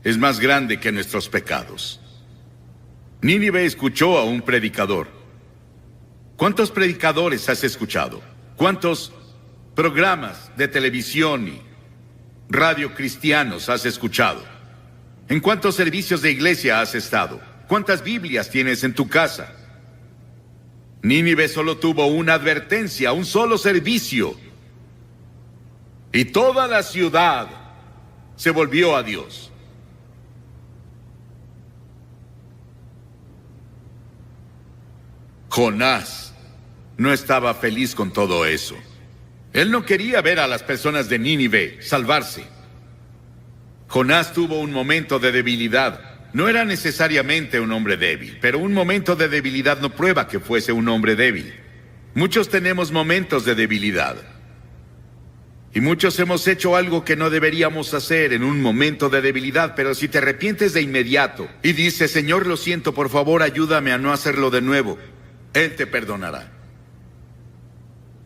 es más grande que nuestros pecados. Nínive escuchó a un predicador. ¿Cuántos predicadores has escuchado? ¿Cuántos programas de televisión y radio cristianos has escuchado? ¿En cuántos servicios de iglesia has estado? ¿Cuántas Biblias tienes en tu casa? Nínive solo tuvo una advertencia, un solo servicio, y toda la ciudad se volvió a Dios. Jonás no estaba feliz con todo eso. Él no quería ver a las personas de Nínive salvarse. Jonás tuvo un momento de debilidad. No era necesariamente un hombre débil, pero un momento de debilidad no prueba que fuese un hombre débil. Muchos tenemos momentos de debilidad. Y muchos hemos hecho algo que no deberíamos hacer en un momento de debilidad, pero si te arrepientes de inmediato y dices: Señor, lo siento, por favor, ayúdame a no hacerlo de nuevo, Él te perdonará.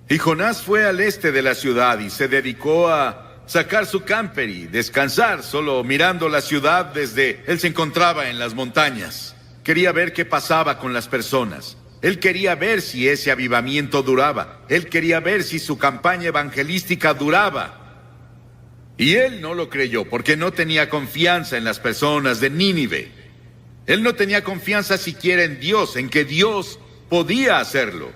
Y Jonás fue al este de la ciudad y se dedicó a sacar su camper y descansar, solo mirando la ciudad desde... Él se encontraba en las montañas. Quería ver qué pasaba con las personas. Él quería ver si ese avivamiento duraba. Él quería ver si su campaña evangelística duraba. Y él no lo creyó porque no tenía confianza en las personas de Nínive. Él no tenía confianza siquiera en Dios, en que Dios podía hacerlo.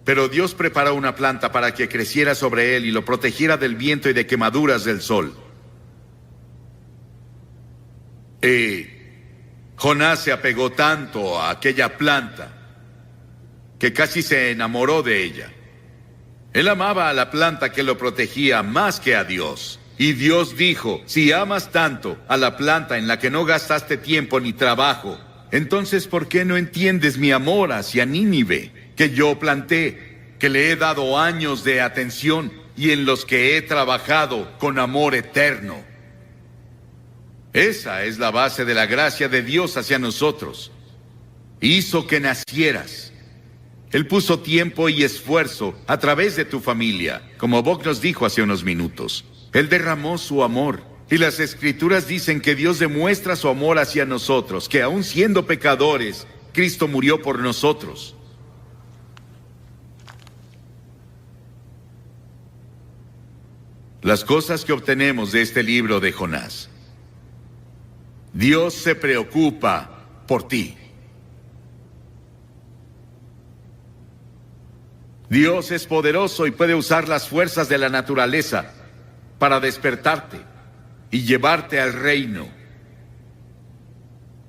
Pero Dios preparó una planta para que creciera sobre él y lo protegiera del viento y de quemaduras del sol. Jonás se apegó tanto a aquella planta que casi se enamoró de ella. Él amaba a la planta que lo protegía más que a Dios. Y Dios dijo, si amas tanto a la planta en la que no gastaste tiempo ni trabajo, entonces ¿por qué no entiendes mi amor hacia Nínive, que yo planté, que le he dado años de atención y en los que he trabajado con amor eterno? Esa es la base de la gracia de Dios hacia nosotros. Hizo que nacieras. Él puso tiempo y esfuerzo a través de tu familia, como Bob nos dijo hace unos minutos. Él derramó su amor. Y las Escrituras dicen que Dios demuestra su amor hacia nosotros, que aun siendo pecadores, Cristo murió por nosotros. Las cosas que obtenemos de este libro de Jonás. Dios se preocupa por ti. Dios es poderoso y puede usar las fuerzas de la naturaleza para despertarte y llevarte al reino.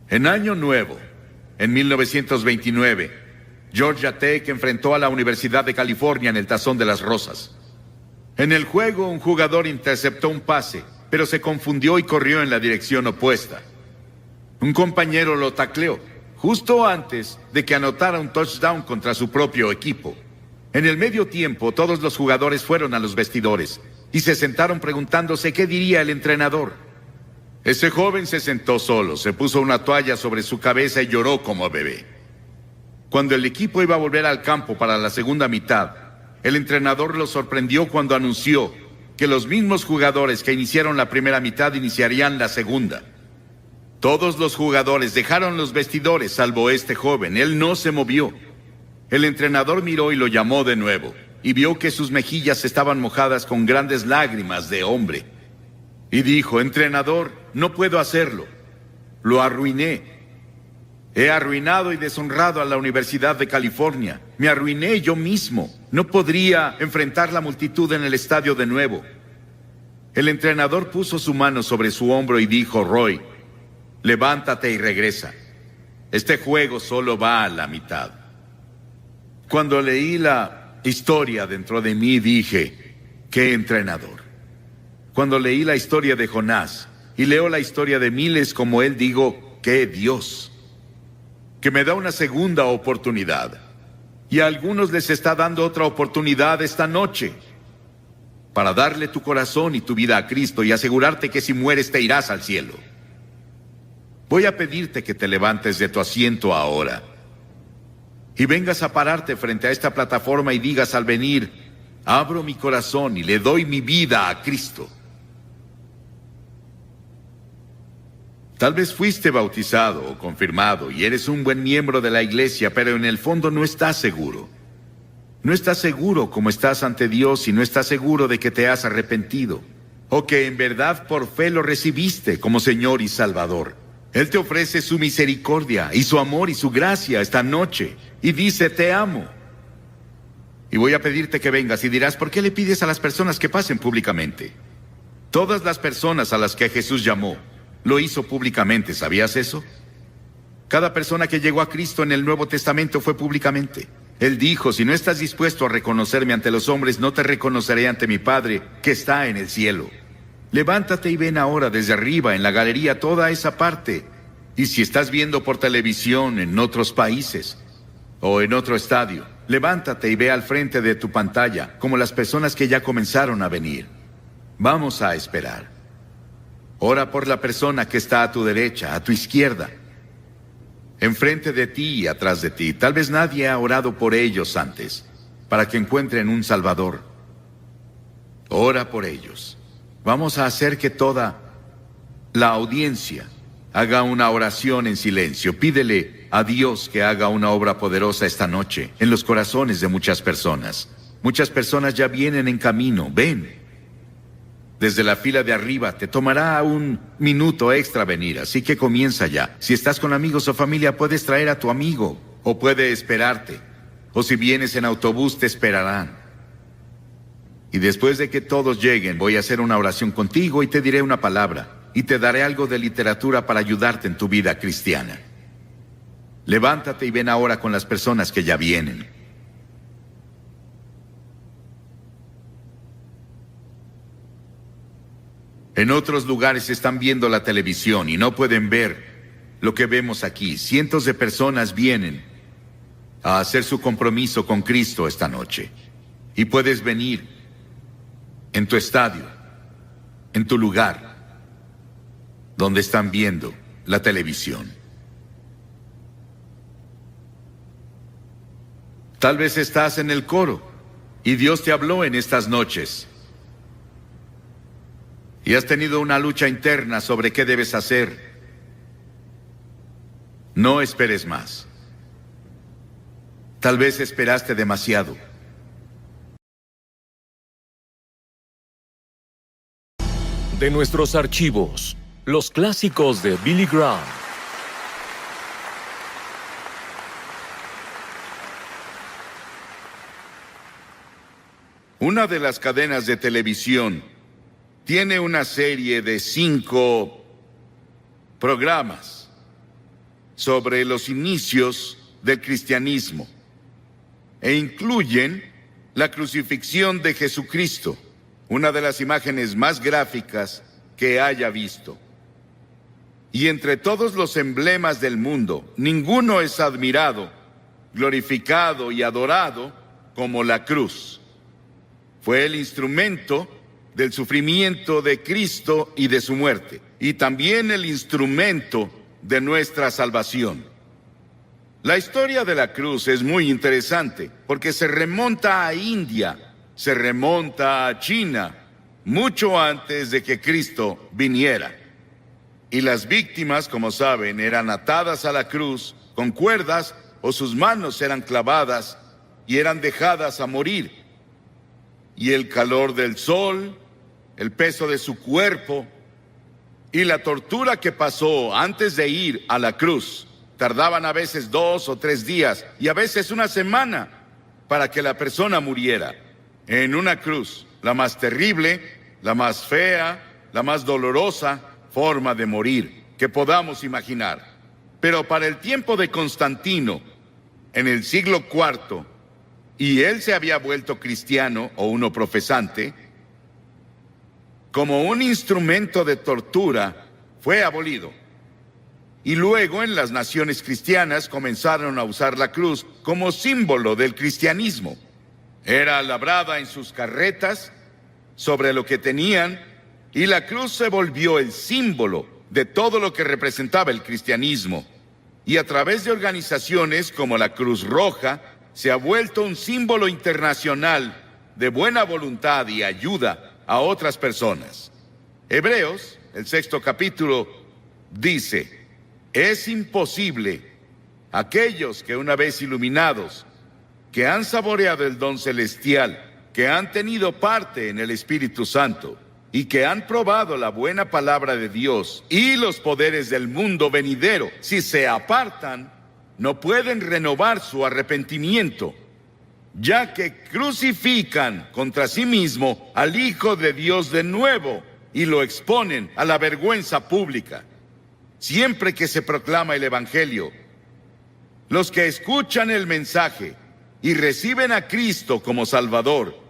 En Año Nuevo, en 1929, Georgia Tech enfrentó a la Universidad de California en el Tazón de las Rosas. En el juego, un jugador interceptó un pase, pero se confundió y corrió en la dirección opuesta. Un compañero lo tacleó, justo antes de que anotara un touchdown contra su propio equipo. En el medio tiempo, todos los jugadores fueron a los vestidores y se sentaron preguntándose qué diría el entrenador. Ese joven se sentó solo, se puso una toalla sobre su cabeza y lloró como bebé. Cuando el equipo iba a volver al campo para la segunda mitad, el entrenador lo sorprendió cuando anunció que los mismos jugadores que iniciaron la primera mitad iniciarían la segunda. Todos los jugadores dejaron los vestidores, salvo este joven. Él no se movió. El entrenador miró y lo llamó de nuevo, y vio que sus mejillas estaban mojadas con grandes lágrimas de hombre. Y dijo, entrenador, no puedo hacerlo. Lo arruiné. He arruinado y deshonrado a la Universidad de California. Me arruiné yo mismo. No podría enfrentar la multitud en el estadio de nuevo. El entrenador puso su mano sobre su hombro y dijo, Roy, levántate y regresa. Este juego solo va a la mitad. Cuando leí la historia dentro de mí dije, ¿qué entrenador? Cuando leí la historia de Jonás y leo la historia de miles como él, digo, ¿qué Dios? Que me da una segunda oportunidad. Y a algunos les está dando otra oportunidad esta noche para darle tu corazón y tu vida a Cristo y asegurarte que si mueres te irás al cielo. Voy a pedirte que te levantes de tu asiento ahora y vengas a pararte frente a esta plataforma y digas al venir, abro mi corazón y le doy mi vida a Cristo. Tal vez fuiste bautizado o confirmado y eres un buen miembro de la iglesia, pero en el fondo no estás seguro. No estás seguro como estás ante Dios y no estás seguro de que te has arrepentido o que en verdad por fe lo recibiste como Señor y Salvador. Él te ofrece su misericordia y su amor y su gracia esta noche y dice, te amo. Y voy a pedirte que vengas y dirás, ¿por qué le pides a las personas que pasen públicamente? Todas las personas a las que Jesús llamó, lo hizo públicamente, ¿sabías eso? Cada persona que llegó a Cristo en el Nuevo Testamento fue públicamente. Él dijo, si no estás dispuesto a reconocerme ante los hombres, no te reconoceré ante mi Padre que está en el cielo. Levántate y ven ahora desde arriba, en la galería, toda esa parte. Y si estás viendo por televisión en otros países o en otro estadio, levántate y ve al frente de tu pantalla, como las personas que ya comenzaron a venir. Vamos a esperar. Ora por la persona que está a tu derecha, a tu izquierda, enfrente de ti y atrás de ti. Tal vez nadie ha orado por ellos antes, para que encuentren un Salvador. Ora por ellos. Vamos a hacer que toda la audiencia haga una oración en silencio. Pídele a Dios que haga una obra poderosa esta noche en los corazones de muchas personas. Muchas personas ya vienen en camino. Ven. desde la fila de arriba. Te tomará un minuto extra venir, así que comienza ya. Si estás con amigos o familia, puedes traer a tu amigo, o puede esperarte. O si vienes en autobús, te esperarán. Y después de que todos lleguen, voy a hacer una oración contigo y te diré una palabra. Y te daré algo de literatura para ayudarte en tu vida cristiana. Levántate y ven ahora con las personas que ya vienen. En otros lugares están viendo la televisión y no pueden ver lo que vemos aquí. Cientos de personas vienen a hacer su compromiso con Cristo esta noche. Y puedes venir en tu estadio, en tu lugar, donde están viendo la televisión. Tal vez estás en el coro y Dios te habló en estas noches. Y has tenido una lucha interna sobre qué debes hacer. No esperes más. Tal vez esperaste demasiado. De nuestros archivos, los clásicos de Billy Graham. Una de las cadenas de televisión tiene una serie de 5 programas sobre los inicios del cristianismo e incluyen la crucifixión de Jesucristo, una de las imágenes más gráficas que haya visto. Y entre todos los emblemas del mundo, ninguno es admirado, glorificado y adorado como la cruz. Fue el instrumento del sufrimiento de Cristo y de su muerte, y también el instrumento de nuestra salvación. La historia de la cruz es muy interesante, porque se remonta a India, se remonta a China, mucho antes de que Cristo viniera. Y las víctimas, como saben, eran atadas a la cruz con cuerdas o sus manos eran clavadas y eran dejadas a morir. Y el calor del sol, el peso de su cuerpo y la tortura que pasó antes de ir a la cruz, tardaban a veces 2 o 3 días y a veces una semana para que la persona muriera en una cruz, la más terrible, la más fea, la más dolorosa forma de morir que podamos imaginar. Pero para el tiempo de Constantino, en el siglo IV, y él se había vuelto cristiano o uno profesante, como un instrumento de tortura, fue abolido. Y luego en las naciones cristianas comenzaron a usar la cruz como símbolo del cristianismo. Era labrada en sus carretas sobre lo que tenían, y la cruz se volvió el símbolo de todo lo que representaba el cristianismo. Y a través de organizaciones como la Cruz Roja, se ha vuelto un símbolo internacional de buena voluntad y ayuda a otras personas. Hebreos, el 6º capítulo, dice: es imposible aquellos que una vez iluminados, que han saboreado el don celestial, que han tenido parte en el Espíritu Santo y que han probado la buena palabra de Dios y los poderes del mundo venidero, si se apartan, no pueden renovar su arrepentimiento, ya que crucifican contra sí mismo al Hijo de Dios de nuevo y lo exponen a la vergüenza pública. Siempre que se proclama el Evangelio, los que escuchan el mensaje y reciben a Cristo como Salvador,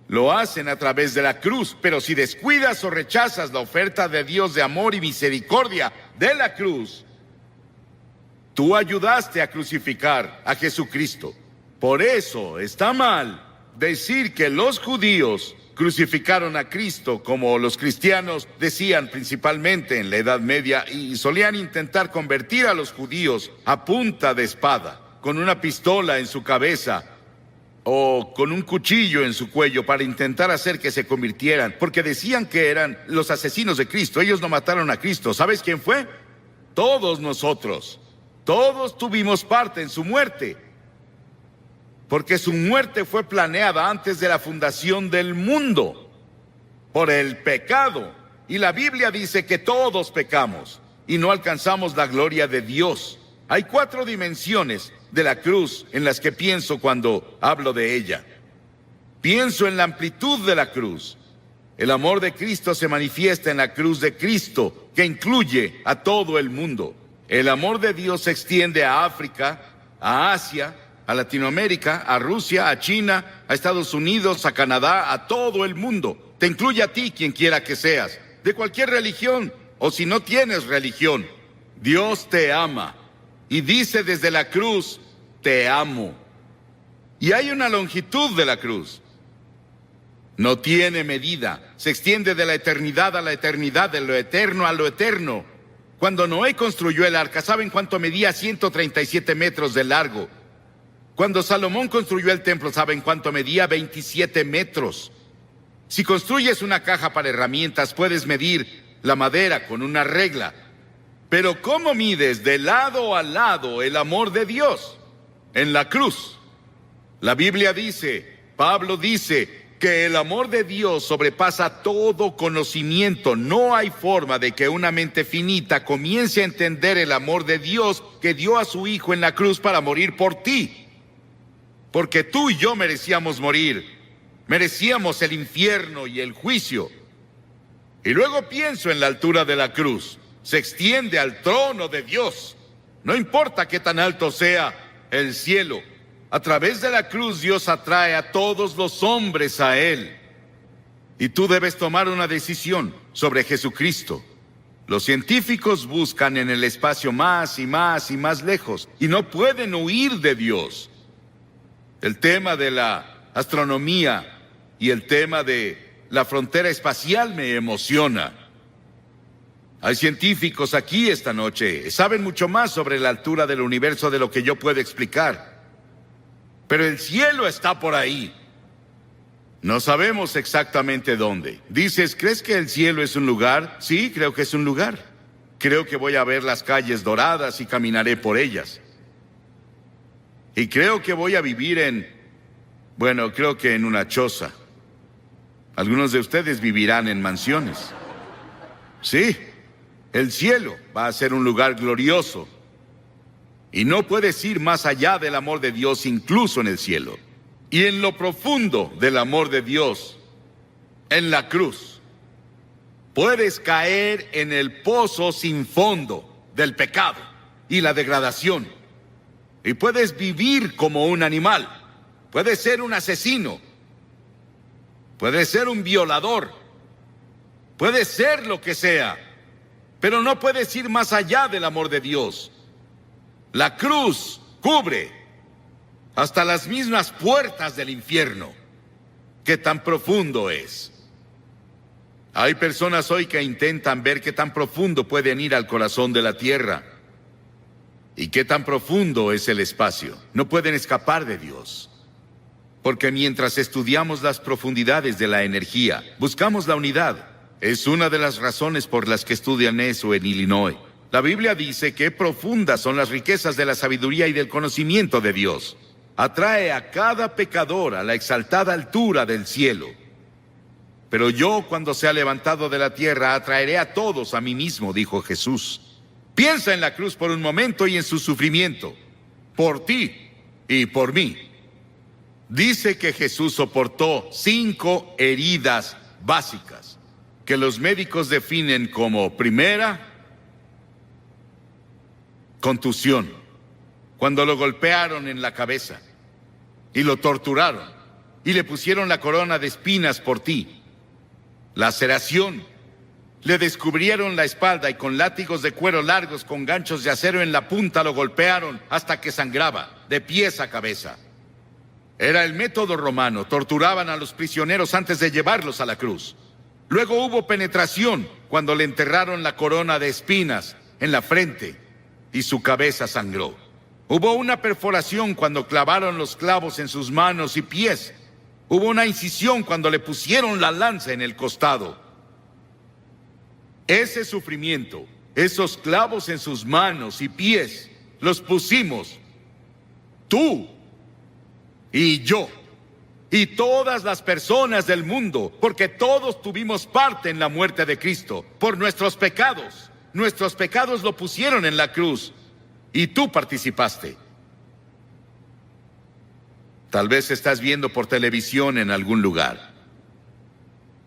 lo hacen a través de la cruz. Pero si descuidas o rechazas la oferta de Dios de amor y misericordia de la cruz, tú ayudaste a crucificar a Jesucristo. Por eso está mal decir que los judíos crucificaron a Cristo, como los cristianos decían principalmente en la Edad Media, y solían intentar convertir a los judíos a punta de espada, con una pistola en su cabeza o con un cuchillo en su cuello para intentar hacer que se convirtieran, porque decían que eran los asesinos de Cristo. Ellos no mataron a Cristo. ¿Sabes quién fue? Todos nosotros. Todos tuvimos parte en su muerte, porque su muerte fue planeada antes de la fundación del mundo. por el pecado. Y la Biblia dice que todos pecamos y no alcanzamos la gloria de Dios. Hay 4 dimensiones de la cruz en las que pienso cuando hablo de ella. Pienso en la amplitud de la cruz. El amor de Cristo se manifiesta en la cruz de Cristo, que incluye a todo el mundo. El amor de Dios se extiende a África, a Asia, a Latinoamérica, a Rusia, a China, a Estados Unidos, a Canadá, a todo el mundo. Te incluye a ti, quien quiera que seas, de cualquier religión, o si no tienes religión. Dios te ama y dice desde la cruz, te amo. Y hay una longitud de la cruz. No tiene medida, se extiende de la eternidad a la eternidad, de lo eterno a lo eterno. Cuando Noé construyó el arca, ¿saben cuánto medía? 137 metros de largo. Cuando Salomón construyó el templo, ¿saben cuánto medía? 27 metros. Si construyes una caja para herramientas, puedes medir la madera con una regla. Pero ¿cómo mides de lado a lado el amor de Dios? En la cruz. La Biblia dice, Pablo dice, que el amor de Dios sobrepasa todo conocimiento. No hay forma de que una mente finita comience a entender el amor de Dios que dio a su Hijo en la cruz para morir por ti. Porque tú y yo merecíamos morir. Merecíamos el infierno y el juicio. Y luego pienso en la altura de la cruz. Se extiende al trono de Dios. No importa qué tan alto sea el cielo. A través de la cruz Dios atrae a todos los hombres a Él. Y tú debes tomar una decisión sobre Jesucristo. Los científicos buscan en el espacio más y más y más lejos y no pueden huir de Dios. El tema de la astronomía y el tema de la frontera espacial me emociona. Hay científicos aquí esta noche, saben mucho más sobre la altura del universo de lo que yo puedo explicar. Pero el cielo está por ahí. No sabemos exactamente dónde. Dices, ¿crees que el cielo es un lugar? Sí, creo que es un lugar. Creo que voy a ver las calles doradas y caminaré por ellas. Y creo que voy a vivir creo que en una choza. Algunos de ustedes vivirán en mansiones. Sí, el cielo va a ser un lugar glorioso. Y no puedes ir más allá del amor de Dios, incluso en el cielo. Y en lo profundo del amor de Dios, en la cruz, puedes caer en el pozo sin fondo del pecado y la degradación. Y puedes vivir como un animal. Puedes ser un asesino. Puedes ser un violador. Puedes ser lo que sea. Pero no puedes ir más allá del amor de Dios. La cruz cubre hasta las mismas puertas del infierno. ¿Qué tan profundo es? Hay personas hoy que intentan ver qué tan profundo pueden ir al corazón de la tierra. ¿Y qué tan profundo es el espacio? No pueden escapar de Dios. Porque mientras estudiamos las profundidades de la energía, buscamos la unidad. Es una de las razones por las que estudian eso en Illinois. La Biblia dice que profundas son las riquezas de la sabiduría y del conocimiento de Dios. Atrae a cada pecador a la exaltada altura del cielo. Pero yo, cuando sea levantado de la tierra, atraeré a todos a mí mismo, dijo Jesús. Piensa en la cruz por un momento y en su sufrimiento, por ti y por mí. Dice que Jesús soportó 5 heridas básicas, que los médicos definen como primera, contusión, cuando lo golpearon en la cabeza y lo torturaron y le pusieron la corona de espinas por ti. Laceración, le descubrieron la espalda y con látigos de cuero largos con ganchos de acero en la punta lo golpearon hasta que sangraba, de pies a cabeza. Era el método romano, torturaban a los prisioneros antes de llevarlos a la cruz. Luego hubo penetración cuando le enterraron la corona de espinas en la frente y su cabeza sangró. Hubo una perforación cuando clavaron los clavos en sus manos y pies. Hubo una incisión cuando le pusieron la lanza en el costado. Ese sufrimiento, esos clavos en sus manos y pies, los pusimos tú y yo. y todas las personas del mundo, porque todos tuvimos parte en la muerte de Cristo, por nuestros pecados. Nuestros pecados lo pusieron en la cruz, y tú participaste. Tal vez estás viendo por televisión en algún lugar,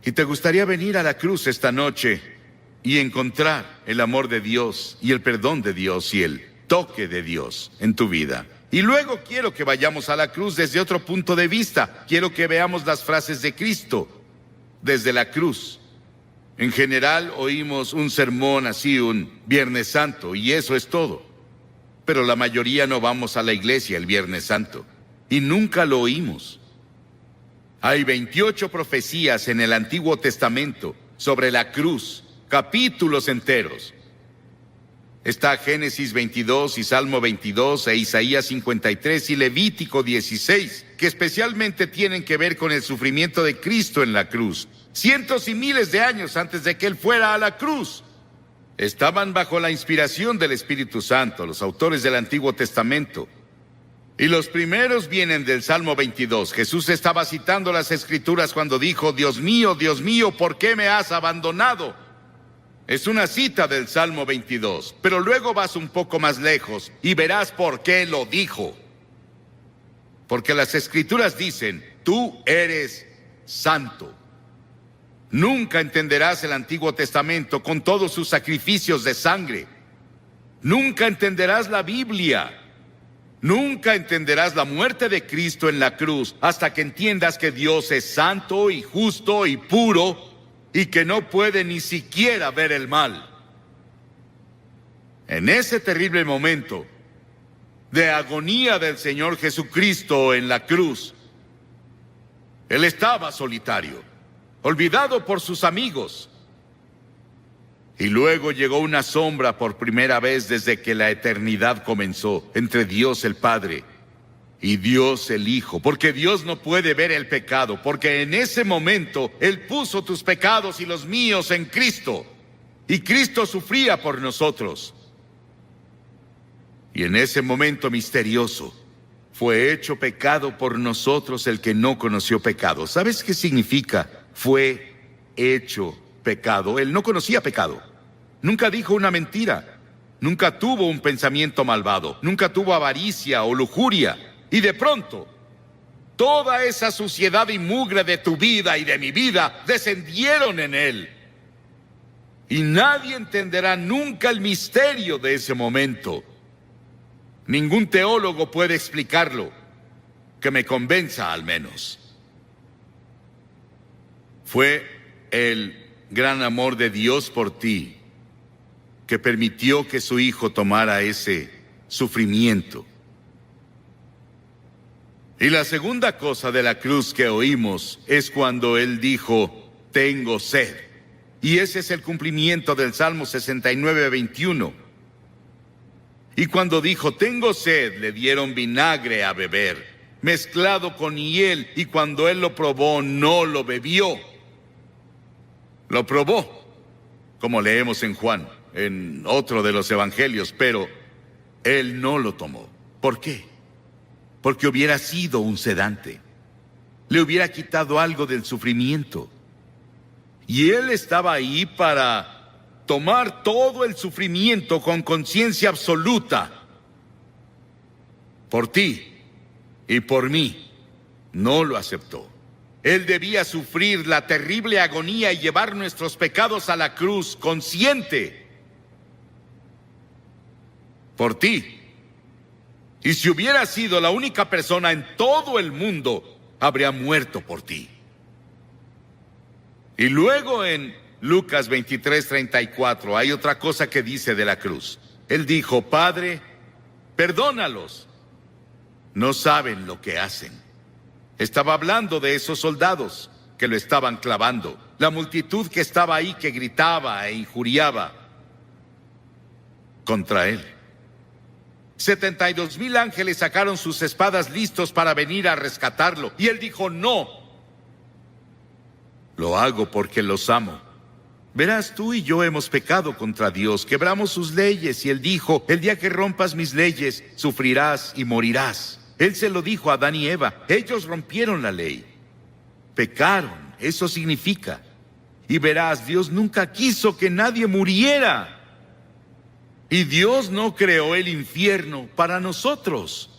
y te gustaría venir a la cruz esta noche y encontrar el amor de Dios, y el perdón de Dios, y el toque de Dios en tu vida. Y luego quiero que vayamos a la cruz desde otro punto de vista. Quiero que veamos las frases de Cristo desde la cruz. En general oímos un sermón así un Viernes Santo y eso es todo. Pero la mayoría no vamos a la iglesia el Viernes Santo y nunca lo oímos. Hay 28 profecías en el Antiguo Testamento sobre la cruz, capítulos enteros. Está Génesis 22 y Salmo 22 e Isaías 53 y Levítico 16, que especialmente tienen que ver con el sufrimiento de Cristo en la cruz. Cientos y miles de años antes de que Él fuera a la cruz. Estaban bajo la inspiración del Espíritu Santo, los autores del Antiguo Testamento. Y los primeros vienen del Salmo 22. Jesús estaba citando las Escrituras cuando dijo, Dios mío, ¿por qué me has abandonado? Es una cita del Salmo 22, pero luego vas un poco más lejos y verás por qué lo dijo. Porque las Escrituras dicen, tú eres santo. Nunca entenderás el Antiguo Testamento con todos sus sacrificios de sangre. Nunca entenderás la Biblia. Nunca entenderás la muerte de Cristo en la cruz hasta que entiendas que Dios es santo y justo y puro y que no puede ni siquiera ver el mal. En ese terrible momento de agonía del Señor Jesucristo en la cruz, Él estaba solitario, olvidado por sus amigos. Y luego llegó una sombra por primera vez desde que la eternidad comenzó, entre Dios el Padre y Dios el Hijo, porque Dios no puede ver el pecado, porque en ese momento Él puso tus pecados y los míos en Cristo, y Cristo sufría por nosotros. Y en ese momento misterioso, fue hecho pecado por nosotros el que no conoció pecado. ¿Sabes qué significa? Fue hecho pecado. Él no conocía pecado. Nunca dijo una mentira. Nunca tuvo un pensamiento malvado. Nunca tuvo avaricia o lujuria. Y de pronto, toda esa suciedad y mugre de tu vida y de mi vida descendieron en Él. Y nadie entenderá nunca el misterio de ese momento. Ningún teólogo puede explicarlo, que me convenza al menos. Fue el gran amor de Dios por ti que permitió que su Hijo tomara ese sufrimiento. Y la segunda cosa de la cruz que oímos es cuando Él dijo, tengo sed. Y ese es el cumplimiento del Salmo 69, 21. Y cuando dijo, tengo sed, le dieron vinagre a beber, mezclado con hiel, y cuando Él lo probó, no lo bebió. Lo probó, como leemos en Juan, en otro de los evangelios, pero Él no lo tomó. ¿Por qué? Porque hubiera sido un sedante. Le hubiera quitado algo del sufrimiento. Y Él estaba ahí para tomar todo el sufrimiento con conciencia absoluta. Por ti y por mí. No lo aceptó. Él debía sufrir la terrible agonía y llevar nuestros pecados a la cruz consciente. Por ti. Y si hubiera sido la única persona en todo el mundo, habría muerto por ti. Y luego en Lucas 23:34 hay otra cosa que dice de la cruz. Él dijo, Padre, perdónalos. No saben lo que hacen. Estaba hablando de esos soldados que lo estaban clavando. La multitud que estaba ahí que gritaba e injuriaba contra él. 72,000 ángeles sacaron sus espadas listos para venir a rescatarlo. Y él dijo, no. Lo hago porque los amo. Verás, tú y yo hemos pecado contra Dios, quebramos sus leyes. Y él dijo, el día que rompas mis leyes, sufrirás y morirás. Él se lo dijo a Adán y Eva. Ellos rompieron la ley. Pecaron, eso significa. Y verás, Dios nunca quiso que nadie muriera. Y Dios no creó el infierno para nosotros.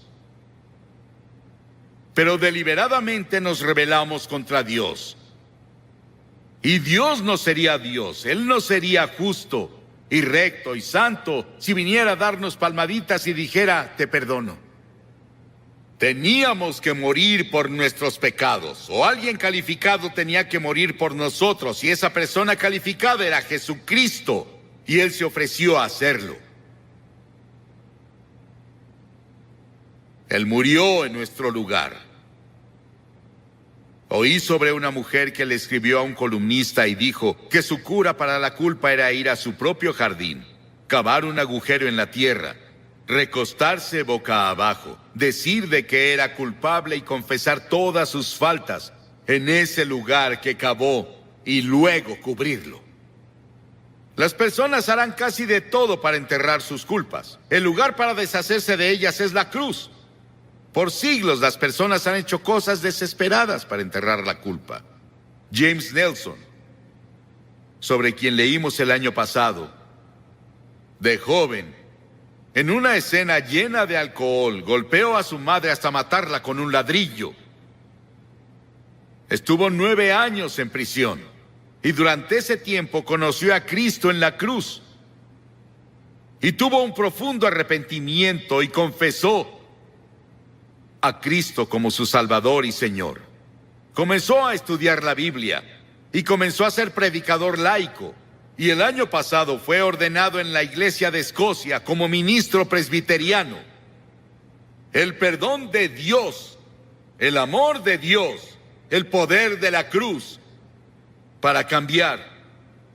Pero deliberadamente nos rebelamos contra Dios. Y Dios no sería Dios, Él no sería justo y recto y santo si viniera a darnos palmaditas y dijera, te perdono. Teníamos que morir por nuestros pecados, o alguien calificado tenía que morir por nosotros, y esa persona calificada era Jesucristo, y Él se ofreció a hacerlo. Él murió en nuestro lugar. Oí sobre una mujer que le escribió a un columnista y dijo que su cura para la culpa era ir a su propio jardín, cavar un agujero en la tierra, recostarse boca abajo, decir de que era culpable y confesar todas sus faltas en ese lugar que cavó y luego cubrirlo. Las personas harán casi de todo para enterrar sus culpas. El lugar para deshacerse de ellas es la cruz. Por siglos las personas han hecho cosas desesperadas para enterrar la culpa. James Nelson, sobre quien leímos el año pasado, de joven, en una escena llena de alcohol, golpeó a su madre hasta matarla con un ladrillo. Estuvo 9 años en prisión y durante ese tiempo conoció a Cristo en la cruz. Y tuvo un profundo arrepentimiento y confesó a Cristo como su Salvador y Señor. Comenzó a estudiar la Biblia y comenzó a ser predicador laico. Y el año pasado fue ordenado en la Iglesia de Escocia como ministro presbiteriano. El perdón de Dios, el amor de Dios, el poder de la cruz para cambiar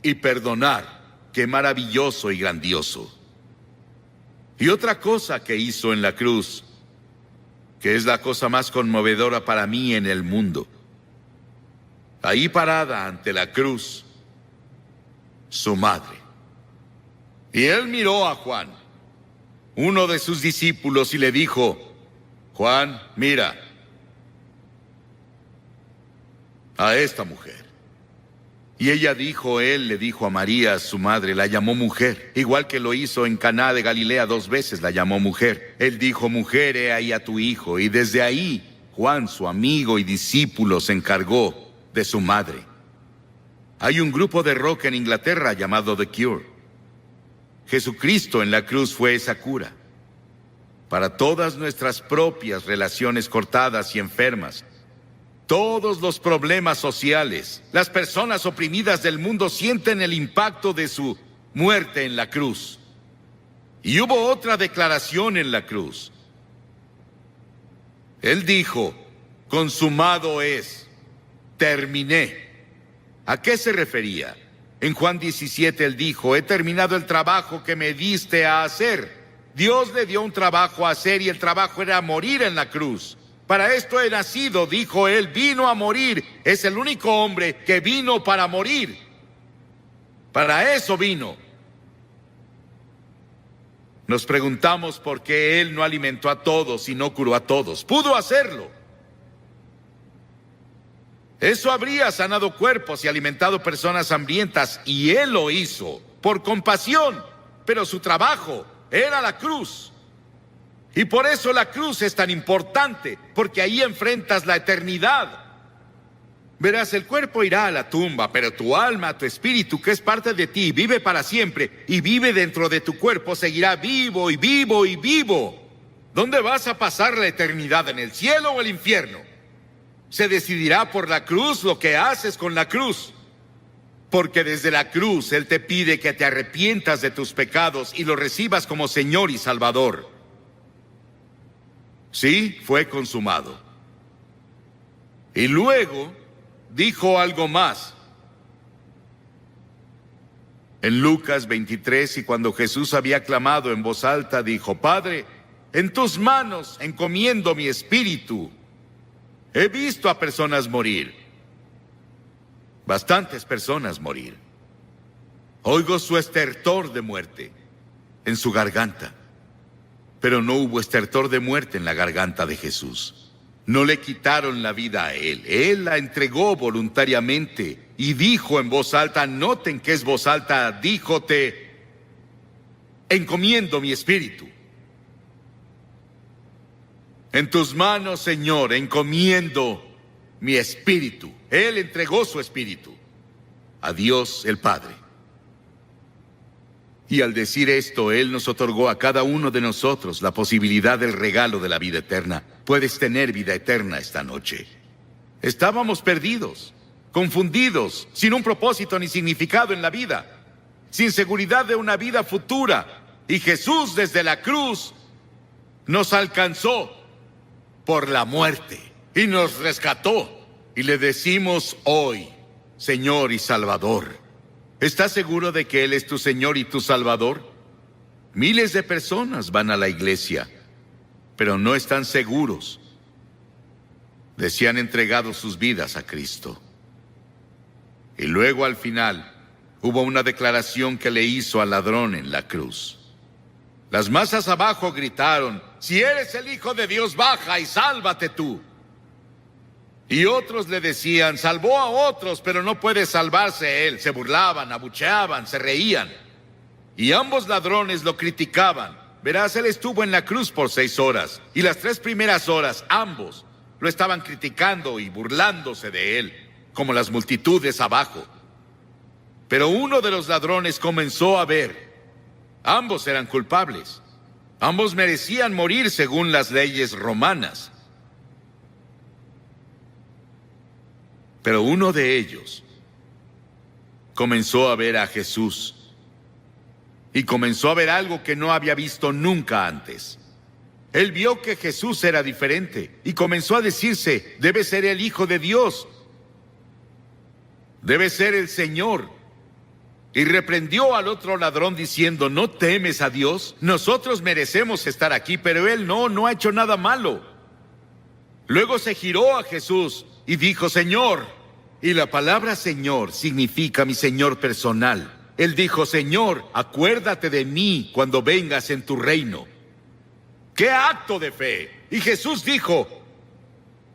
y perdonar. Qué maravilloso y grandioso. Y otra cosa que hizo en la cruz, que es la cosa más conmovedora para mí en el mundo. Ahí parada ante la cruz, su madre. Y él miró a Juan, uno de sus discípulos, y le dijo, Juan, mira a esta mujer. Y ella dijo, él le dijo a María, su madre, la llamó mujer, igual que lo hizo en Caná de Galilea 2 veces, la llamó mujer. Él dijo, mujer, he ahí a tu hijo. Y desde ahí, Juan, su amigo y discípulo, se encargó de su madre. Hay un grupo de rock en Inglaterra llamado The Cure. Jesucristo en la cruz fue esa cura. Para todas nuestras propias relaciones cortadas y enfermas, todos los problemas sociales, las personas oprimidas del mundo sienten el impacto de su muerte en la cruz. Y hubo otra declaración en la cruz. Él dijo, consumado es, terminé. ¿A qué se refería? En Juan 17 él dijo, he terminado el trabajo que me diste a hacer. Dios le dio un trabajo a hacer y el trabajo era morir en la cruz. Para esto he nacido, dijo él, vino a morir. Es el único hombre que vino para morir. Para eso vino. Nos preguntamos por qué él no alimentó a todos y no curó a todos. Pudo hacerlo. Eso habría sanado cuerpos y alimentado personas hambrientas, y él lo hizo por compasión. Pero su trabajo era la cruz. Y por eso la cruz es tan importante, porque ahí enfrentas la eternidad. Verás, el cuerpo irá a la tumba, pero tu alma, tu espíritu, que es parte de ti, vive para siempre, y vive dentro de tu cuerpo, seguirá vivo y vivo y vivo. ¿Dónde vas a pasar la eternidad? ¿En el cielo o el infierno? Se decidirá por la cruz lo que haces con la cruz. Porque desde la cruz Él te pide que te arrepientas de tus pecados y lo recibas como Señor y Salvador. Sí, fue consumado. Y luego dijo algo más. En Lucas 23, y cuando Jesús había clamado en voz alta, dijo, Padre, en tus manos encomiendo mi espíritu. He visto a personas morir. Bastantes personas morir. Oigo su estertor de muerte en su garganta. Pero no hubo estertor de muerte en la garganta de Jesús. No le quitaron la vida a él. Él la entregó voluntariamente y dijo en voz alta, noten que es voz alta, dijo, te encomiendo mi espíritu. En tus manos, Señor, encomiendo mi espíritu. Él entregó su espíritu a Dios el Padre. Y al decir esto, Él nos otorgó a cada uno de nosotros la posibilidad del regalo de la vida eterna. Puedes tener vida eterna esta noche. Estábamos perdidos, confundidos, sin un propósito ni significado en la vida, sin seguridad de una vida futura. Y Jesús desde la cruz nos alcanzó por la muerte y nos rescató. Y le decimos hoy, Señor y Salvador. ¿Estás seguro de que Él es tu Señor y tu Salvador? Miles de personas van a la iglesia, pero no están seguros de si han entregado sus vidas a Cristo. Y luego al final hubo una declaración que le hizo al ladrón en la cruz. Las masas abajo gritaron, si eres el Hijo de Dios, baja y sálvate tú. Y otros le decían, salvó a otros, pero no puede salvarse él. Se burlaban, abucheaban, se reían. Y ambos ladrones lo criticaban. Verás, él estuvo en la cruz por 6 horas. Y las 3 primeras horas, ambos lo estaban criticando y burlándose de él, como las multitudes abajo. Pero uno de los ladrones comenzó a ver. Ambos eran culpables. Ambos merecían morir según las leyes romanas. Pero uno de ellos comenzó a ver a Jesús y comenzó a ver algo que no había visto nunca antes. Él vio que Jesús era diferente y comenzó a decirse, debe ser el Hijo de Dios, debe ser el Señor. Y reprendió al otro ladrón diciendo, ¿no temes a Dios? Nosotros merecemos estar aquí, pero él no ha hecho nada malo. Luego se giró a Jesús y dijo, Señor. Y la palabra Señor significa mi Señor personal. Él dijo, Señor, acuérdate de mí cuando vengas en tu reino. ¡Qué acto de fe! Y Jesús dijo,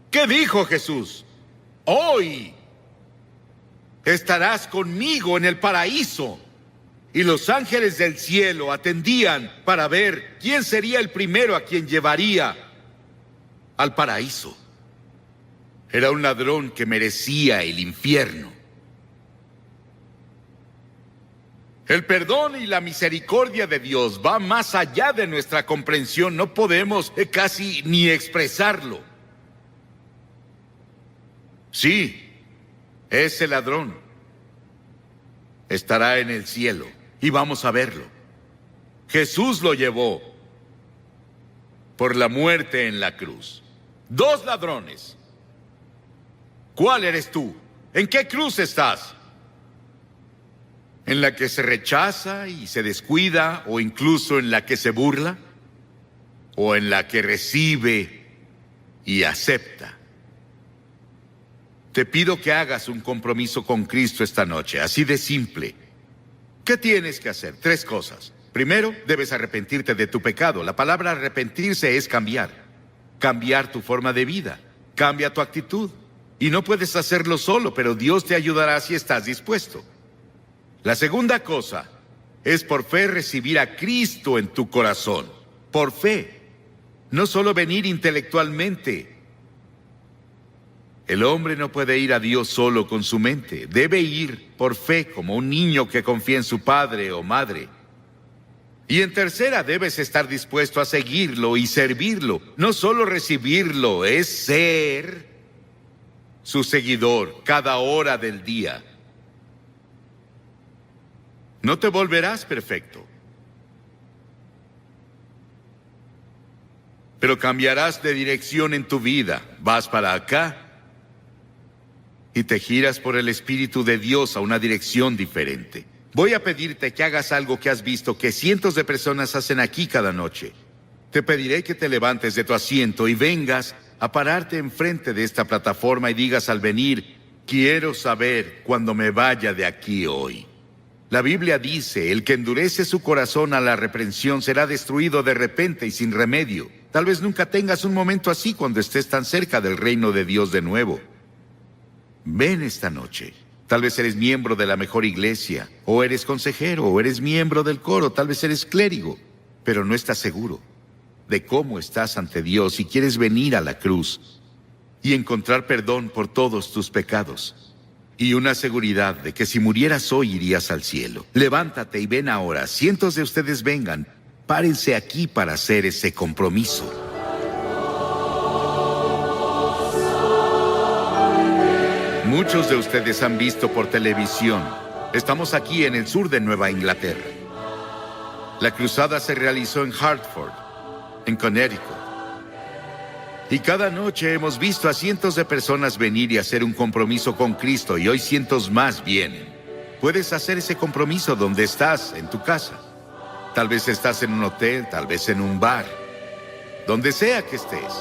¿qué dijo Jesús? Hoy estarás conmigo en el paraíso. Y los ángeles del cielo atendían para ver quién sería el primero a quien llevaría al paraíso. Era un ladrón que merecía el infierno. El perdón y la misericordia de Dios va más allá de nuestra comprensión. No podemos casi ni expresarlo. Sí, ese ladrón estará en el cielo y vamos a verlo. Jesús lo llevó por la muerte en la cruz. 2 ladrones. ¿Cuál eres tú? ¿En qué cruz estás? ¿En la que se rechaza y se descuida o incluso en la que se burla? ¿O en la que recibe y acepta? Te pido que hagas un compromiso con Cristo esta noche, así de simple. ¿Qué tienes que hacer? 3 cosas. Primero, debes arrepentirte de tu pecado. La palabra arrepentirse es cambiar. Cambiar tu forma de vida. Cambia tu actitud. Y no puedes hacerlo solo, pero Dios te ayudará si estás dispuesto. La segunda cosa es por fe recibir a Cristo en tu corazón. Por fe. No solo venir intelectualmente. El hombre no puede ir a Dios solo con su mente. Debe ir por fe como un niño que confía en su padre o madre. Y en tercera, debes estar dispuesto a seguirlo y servirlo. No solo recibirlo, es ser su seguidor cada hora del día. No te volverás perfecto, pero cambiarás de dirección en tu vida. Vas para acá y te giras por el Espíritu de Dios a una dirección diferente. Voy a pedirte que hagas algo que has visto que cientos de personas hacen aquí cada noche. Te pediré que te levantes de tu asiento y vengas a pararte enfrente de esta plataforma y digas al venir, quiero saber cuando me vaya de aquí hoy. La Biblia dice, el que endurece su corazón a la reprensión será destruido de repente y sin remedio. Tal vez nunca tengas un momento así cuando estés tan cerca del reino de Dios de nuevo. Ven esta noche. Tal vez eres miembro de la mejor iglesia, o eres consejero, o eres miembro del coro, tal vez eres clérigo, pero no estás seguro de cómo estás ante Dios y quieres venir a la cruz y encontrar perdón por todos tus pecados y una seguridad de que si murieras hoy irías al cielo. Levántate y ven ahora. Cientos de ustedes vengan. Párense aquí para hacer ese compromiso. Muchos de ustedes han visto por televisión. Estamos aquí en el sur de Nueva Inglaterra. La cruzada se realizó en Hartford, en Connecticut. Y cada noche hemos visto a cientos de personas venir y hacer un compromiso con Cristo, y hoy cientos más vienen. Puedes hacer ese compromiso donde estás, en tu casa. Tal vez estás en un hotel, tal vez en un bar. Donde sea que estés.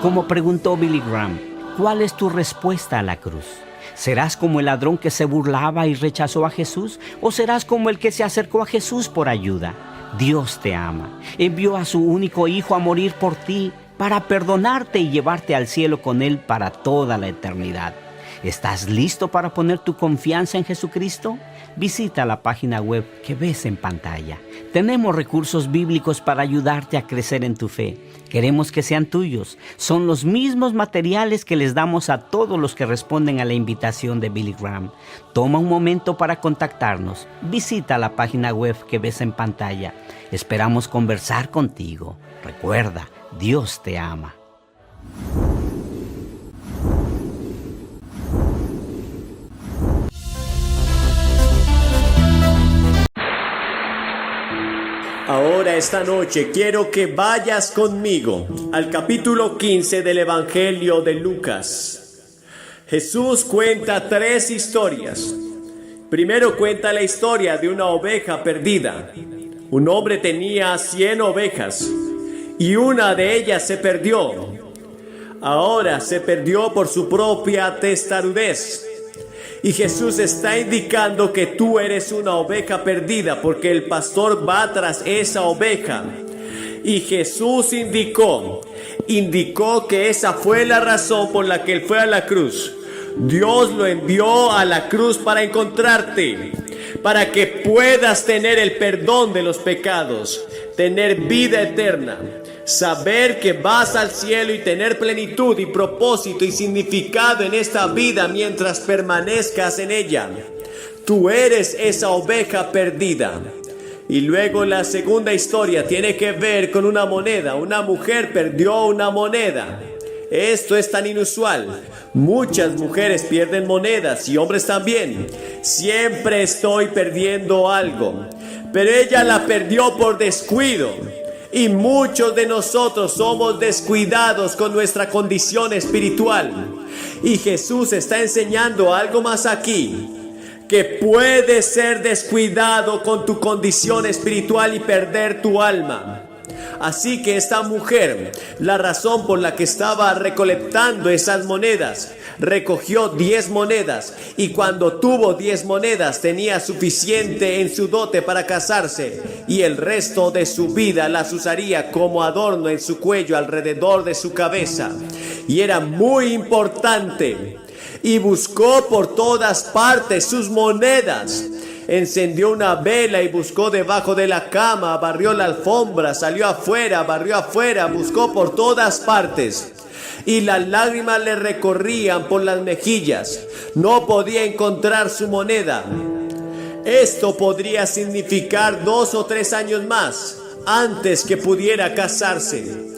Como preguntó Billy Graham, ¿cuál es tu respuesta a la cruz? ¿Serás como el ladrón que se burlaba y rechazó a Jesús? ¿O serás como el que se acercó a Jesús por ayuda? Dios te ama. Envió a su único Hijo a morir por ti, para perdonarte y llevarte al cielo con Él para toda la eternidad. ¿Estás listo para poner tu confianza en Jesucristo? Visita la página web que ves en pantalla. Tenemos recursos bíblicos para ayudarte a crecer en tu fe. Queremos que sean tuyos. Son los mismos materiales que les damos a todos los que responden a la invitación de Billy Graham. Toma un momento para contactarnos. Visita la página web que ves en pantalla. Esperamos conversar contigo. Recuerda, Dios te ama. Ahora esta noche quiero que vayas conmigo al capítulo 15 del Evangelio de Lucas. Jesús cuenta 3 historias. Primero cuenta la historia de una oveja perdida. Un hombre tenía 100 ovejas y una de ellas se perdió. Ahora se perdió por su propia testarudez. Y Jesús está indicando que tú eres una oveja perdida porque el pastor va tras esa oveja. Y Jesús indicó que esa fue la razón por la que Él fue a la cruz. Dios lo envió a la cruz para encontrarte, para que puedas tener el perdón de los pecados, tener vida eterna. Saber que vas al cielo y tener plenitud y propósito y significado en esta vida mientras permanezcas en ella. Tú eres esa oveja perdida. Y luego la segunda historia tiene que ver con una moneda. Una mujer perdió una moneda. Esto es tan inusual. Muchas mujeres pierden monedas y hombres también. Siempre estoy perdiendo algo. Pero ella la perdió por descuido. Y muchos de nosotros somos descuidados con nuestra condición espiritual. Y Jesús está enseñando algo más aquí. Que puedes ser descuidado con tu condición espiritual y perder tu alma. Así que esta mujer, la razón por la que estaba recolectando esas monedas, recogió 10 monedas y cuando tuvo 10 monedas tenía suficiente en su dote para casarse y el resto de su vida las usaría como adorno en su cuello alrededor de su cabeza. Y era muy importante y buscó por todas partes sus monedas. Encendió una vela y buscó debajo de la cama, barrió la alfombra, salió afuera, barrió afuera, buscó por todas partes. Y las lágrimas le recorrían por las mejillas. No podía encontrar su moneda. Esto podría significar 2 o 3 años más antes que pudiera casarse.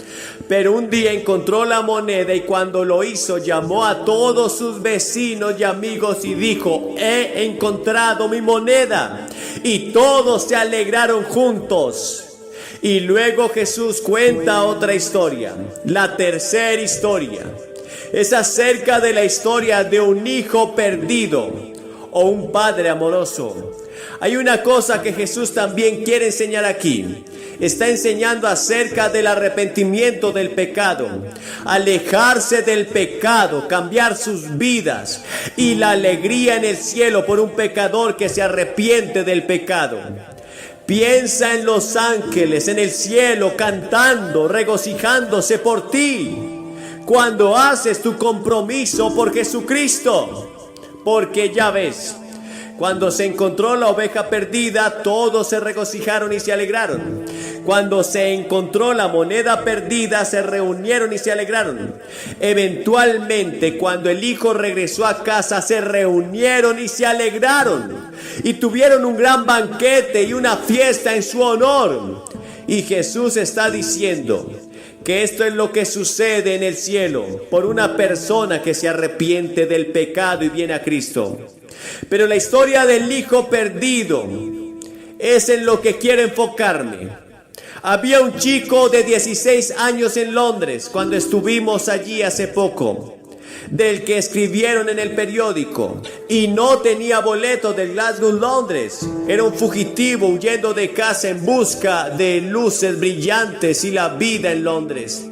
Pero un día encontró la moneda y cuando lo hizo llamó a todos sus vecinos y amigos y dijo: he encontrado mi moneda. Y todos se alegraron juntos. Y luego Jesús cuenta otra historia, la tercera historia. Es acerca de la historia de un hijo perdido o un padre amoroso. Hay una cosa que Jesús también quiere enseñar aquí. Está enseñando acerca del arrepentimiento del pecado, alejarse del pecado, cambiar sus vidas y la alegría en el cielo por un pecador que se arrepiente del pecado. Piensa en los ángeles en el cielo cantando, regocijándose por ti cuando haces tu compromiso por Jesucristo. Porque ya ves, cuando se encontró la oveja perdida, todos se regocijaron y se alegraron. Cuando se encontró la moneda perdida, se reunieron y se alegraron. Eventualmente, cuando el hijo regresó a casa, se reunieron y se alegraron. Y tuvieron un gran banquete y una fiesta en su honor. Y Jesús está diciendo que esto es lo que sucede en el cielo por una persona que se arrepiente del pecado y viene a Cristo. Pero la historia del hijo perdido es en lo que quiero enfocarme. Había un chico de 16 años en Londres cuando estuvimos allí hace poco, del que escribieron en el periódico, y no tenía boleto del Glasgow, Londres. Era un fugitivo huyendo de casa en busca de luces brillantes y la vida en Londres.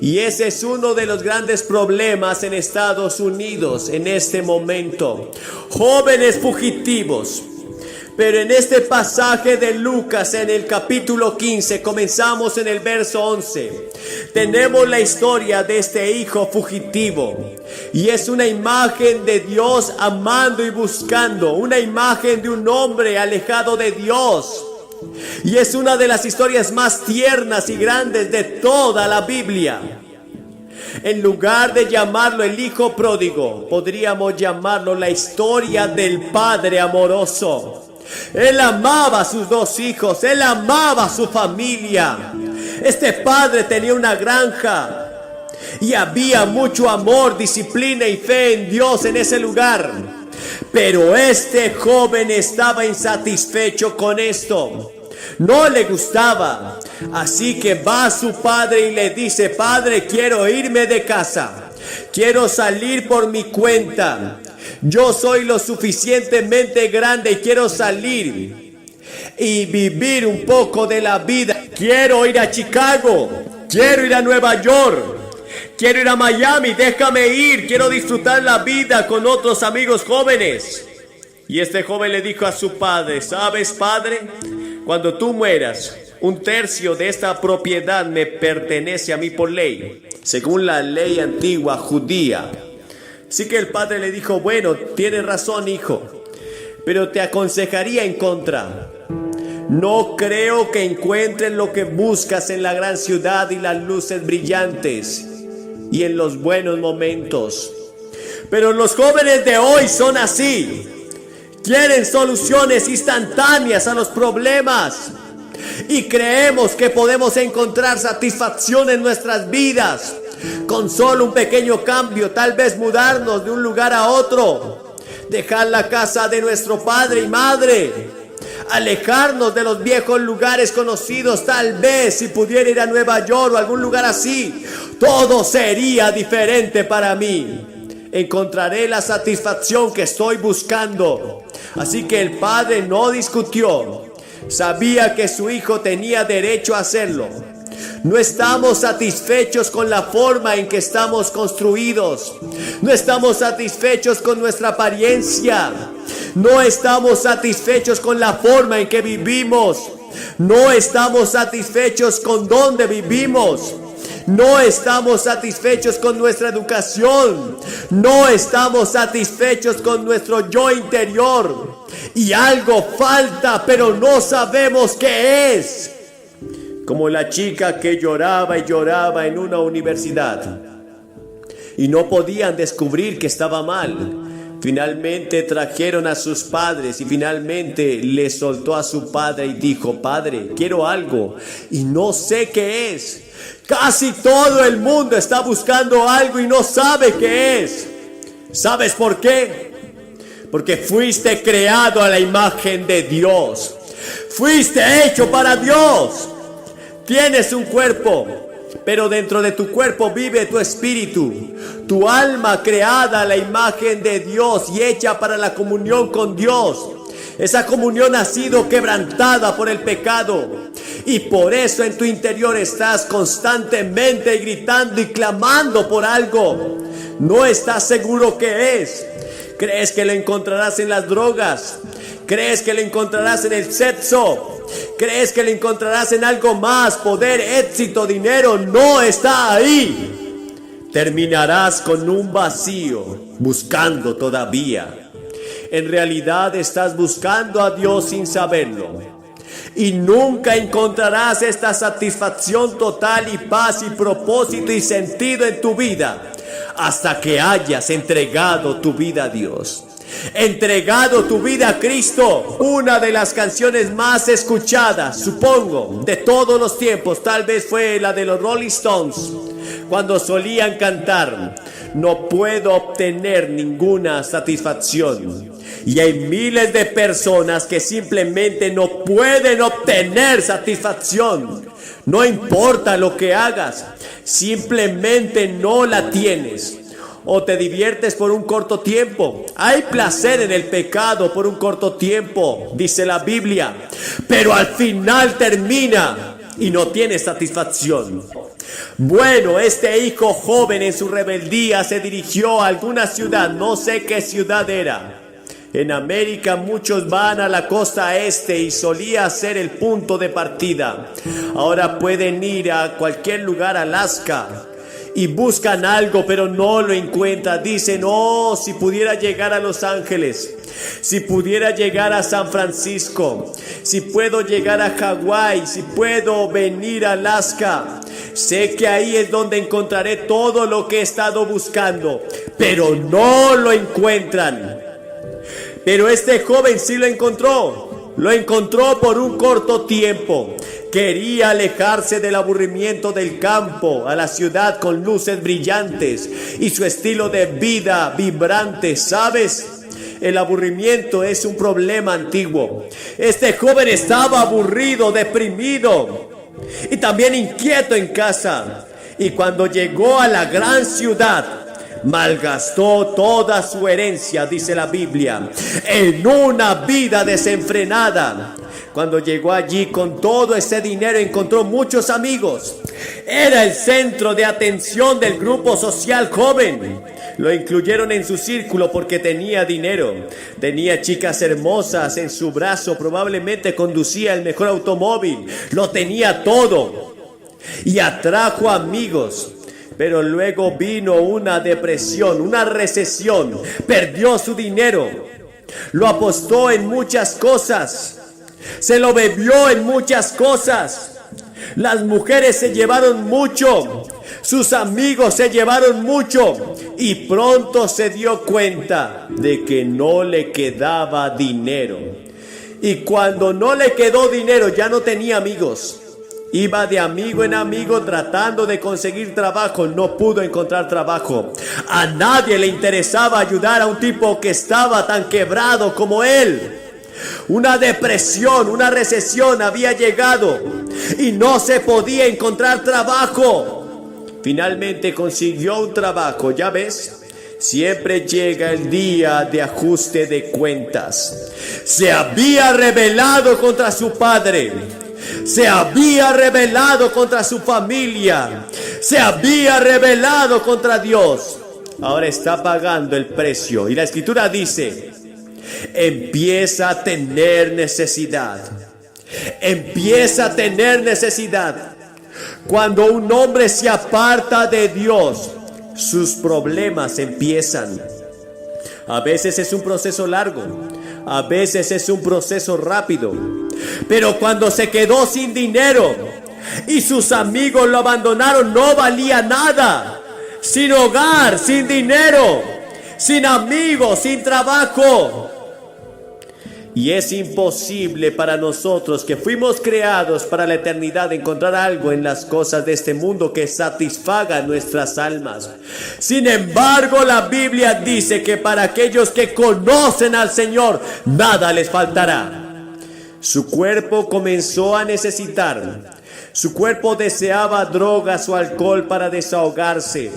Y ese es uno de los grandes problemas en Estados Unidos en este momento. Jóvenes fugitivos. Pero en este pasaje de Lucas, en el capítulo 15, comenzamos en el verso 11. Tenemos la historia de este hijo fugitivo. Y es una imagen de Dios amando y buscando. Una imagen de un hombre alejado de Dios. Y es una de las historias más tiernas y grandes de toda la Biblia. En lugar de llamarlo el hijo pródigo, podríamos llamarlo la historia del padre amoroso. Él amaba a sus dos hijos, él amaba a su familia. Este padre tenía una granja y había mucho amor, disciplina y fe en Dios en ese lugar. Pero este joven estaba insatisfecho con esto. No le gustaba. Así que va a su padre y le dice: Padre, quiero irme de casa. Quiero salir por mi cuenta. Yo soy lo suficientemente grande y quiero salir y vivir un poco de la vida. Quiero ir a Chicago. Quiero ir a Nueva York. Quiero ir a Miami. Déjame ir. Quiero disfrutar la vida con otros amigos jóvenes. Y este joven le dijo a su padre: ¿Sabes, padre? Cuando tú mueras, 1/3 de esta propiedad me pertenece a mí por ley, según la ley antigua judía. Así que el padre le dijo: bueno, tienes razón, hijo, pero te aconsejaría en contra. No creo que encuentres lo que buscas en la gran ciudad y las luces brillantes y en los buenos momentos. Pero los jóvenes de hoy son así. Quieren soluciones instantáneas a los problemas. Y creemos que podemos encontrar satisfacción en nuestras vidas con solo un pequeño cambio, tal vez mudarnos de un lugar a otro, dejar la casa de nuestro padre y madre, alejarnos de los viejos lugares conocidos. Tal vez si pudiera ir a Nueva York o algún lugar así, todo sería diferente para mí. Encontraré la satisfacción que estoy buscando. Así que el padre no discutió. Sabía que su hijo tenía derecho a hacerlo. No estamos satisfechos con la forma en que estamos construidos. No estamos satisfechos con nuestra apariencia. No estamos satisfechos con la forma en que vivimos. No estamos satisfechos con dónde vivimos. No estamos satisfechos con nuestra educación. No estamos satisfechos con nuestro yo interior. Y algo falta, pero no sabemos qué es. Como la chica que lloraba y lloraba en una universidad y no podían descubrir que estaba mal. Finalmente trajeron a sus padres y finalmente le soltó a su padre y dijo: Padre, quiero algo y no sé qué es. Casi todo el mundo está buscando algo y no sabe qué es. ¿Sabes por qué? Porque fuiste creado a la imagen de Dios. Fuiste hecho para Dios. Tienes un cuerpo, pero dentro de tu cuerpo vive tu espíritu, tu alma creada a la imagen de Dios y hecha para la comunión con Dios. Esa comunión ha sido quebrantada por el pecado y por eso en tu interior estás constantemente gritando y clamando por algo. No estás seguro qué es. ¿Crees que lo encontrarás en las drogas? ¿Crees que lo encontrarás en el sexo? ¿Crees que lo encontrarás en algo más? Poder, éxito, dinero. No está ahí. Terminarás con un vacío, buscando todavía. En realidad estás buscando a Dios sin saberlo. Y nunca encontrarás esta satisfacción total y paz y propósito y sentido en tu vida hasta que hayas entregado tu vida a Dios. Entregado tu vida a Cristo. Una de las canciones más escuchadas, supongo, de todos los tiempos, tal vez fue la de los Rolling Stones, cuando solían cantar: no puedo obtener ninguna satisfacción. Y hay miles de personas que simplemente no pueden obtener satisfacción. No importa lo que hagas, simplemente no la tienes. O te diviertes por un corto tiempo. Hay placer en el pecado por un corto tiempo, dice la Biblia, pero al final termina y no tienes satisfacción. Bueno, este hijo joven en su rebeldía se dirigió a alguna ciudad, no sé qué ciudad era. En América muchos van a la costa este y solía ser el punto de partida. Ahora pueden ir a cualquier lugar, Alaska, y buscan algo pero no lo encuentran. Dicen: oh, si pudiera llegar a Los Ángeles, si pudiera llegar a San Francisco, si puedo llegar a Hawái, si puedo venir a Alaska, sé que ahí es donde encontraré todo lo que he estado buscando, pero no lo encuentran. Pero este joven sí lo encontró. Lo encontró por un corto tiempo. Quería alejarse del aburrimiento del campo a la ciudad con luces brillantes y su estilo de vida vibrante, ¿sabes? El aburrimiento es un problema antiguo. Este joven estaba aburrido, deprimido y también inquieto en casa. Y cuando llegó a la gran ciudad, malgastó toda su herencia, dice la Biblia, en una vida desenfrenada. Cuando llegó allí con todo ese dinero, encontró muchos amigos. Era el centro de atención del grupo social joven. Lo incluyeron en su círculo porque tenía dinero. Tenía chicas hermosas en su brazo, probablemente conducía el mejor automóvil. Lo tenía todo y atrajo amigos. Pero luego vino una depresión, una recesión. Perdió su dinero. Lo apostó en muchas cosas. Se lo bebió en muchas cosas. Las mujeres se llevaron mucho. Sus amigos se llevaron mucho. Y pronto se dio cuenta de que no le quedaba dinero. Y cuando no le quedó dinero, ya no tenía amigos. Iba de amigo en amigo tratando de conseguir trabajo. No pudo encontrar trabajo. A nadie le interesaba ayudar a un tipo que estaba tan quebrado como él. Una depresión, una recesión había llegado y no se podía encontrar trabajo. Finalmente consiguió un trabajo, ¿ya ves? Siempre llega el día de ajuste de cuentas. Se había rebelado contra su padre. Se había rebelado contra su familia. Se había rebelado contra Dios. Ahora está pagando el precio. Y la Escritura dice: empieza a tener necesidad. Empieza a tener necesidad. Cuando un hombre se aparta de Dios, sus problemas empiezan. A veces es un proceso largo. A veces es un proceso rápido. Pero cuando se quedó sin dinero y sus amigos lo abandonaron, no valía nada. Sin hogar, sin dinero, sin amigos, sin trabajo. Y es imposible para nosotros, que fuimos creados para la eternidad, encontrar algo en las cosas de este mundo que satisfaga nuestras almas. Sin embargo, la Biblia dice que para aquellos que conocen al Señor, nada les faltará. Su cuerpo comenzó a necesitar. Su cuerpo deseaba drogas o alcohol para desahogarse.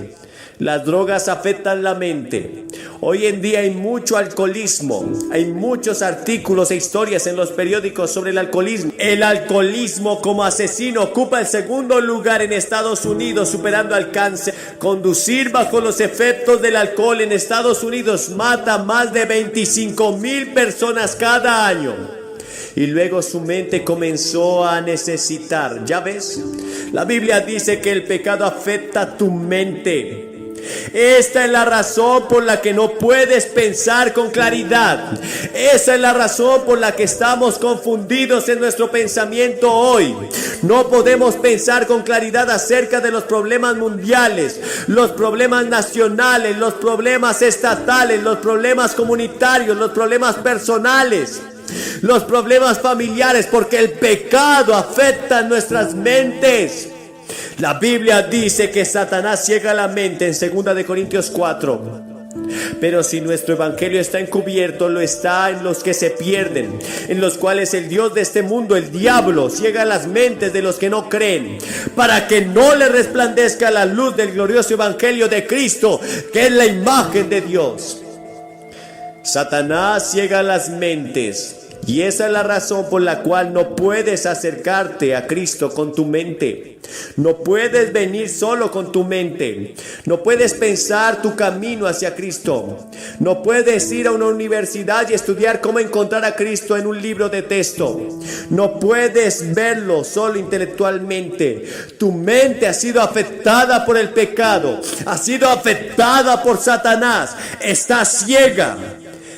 Las drogas afectan la mente. Hoy en día hay mucho alcoholismo. Hay muchos artículos e historias en los periódicos sobre el alcoholismo. El alcoholismo como asesino ocupa el segundo lugar en Estados Unidos, superando al cáncer. Conducir bajo los efectos del alcohol en Estados Unidos mata a más de 25,000 personas cada año. Y luego su mente comenzó a necesitar. ¿Ya ves? La Biblia dice que el pecado afecta tu mente. Esta es la razón por la que no puedes pensar con claridad. Esa es la razón por la que estamos confundidos en nuestro pensamiento hoy. No podemos pensar con claridad acerca de los problemas mundiales, los problemas nacionales, los problemas estatales, los problemas comunitarios, los problemas personales, los problemas familiares, porque el pecado afecta nuestras mentes. La Biblia dice que Satanás ciega la mente en 2 Corintios 4. Pero si nuestro evangelio está encubierto, lo está en los que se pierden, en los cuales el Dios de este mundo, el diablo, ciega las mentes de los que no creen, para que no le resplandezca la luz del glorioso evangelio de Cristo, que es la imagen de Dios. Satanás ciega las mentes. Y esa es la razón por la cual no puedes acercarte a Cristo con tu mente. No puedes venir solo con tu mente. No puedes pensar tu camino hacia Cristo. No puedes ir a una universidad y estudiar cómo encontrar a Cristo en un libro de texto. No puedes verlo solo intelectualmente. Tu mente ha sido afectada por el pecado. Ha sido afectada por Satanás. Está ciega.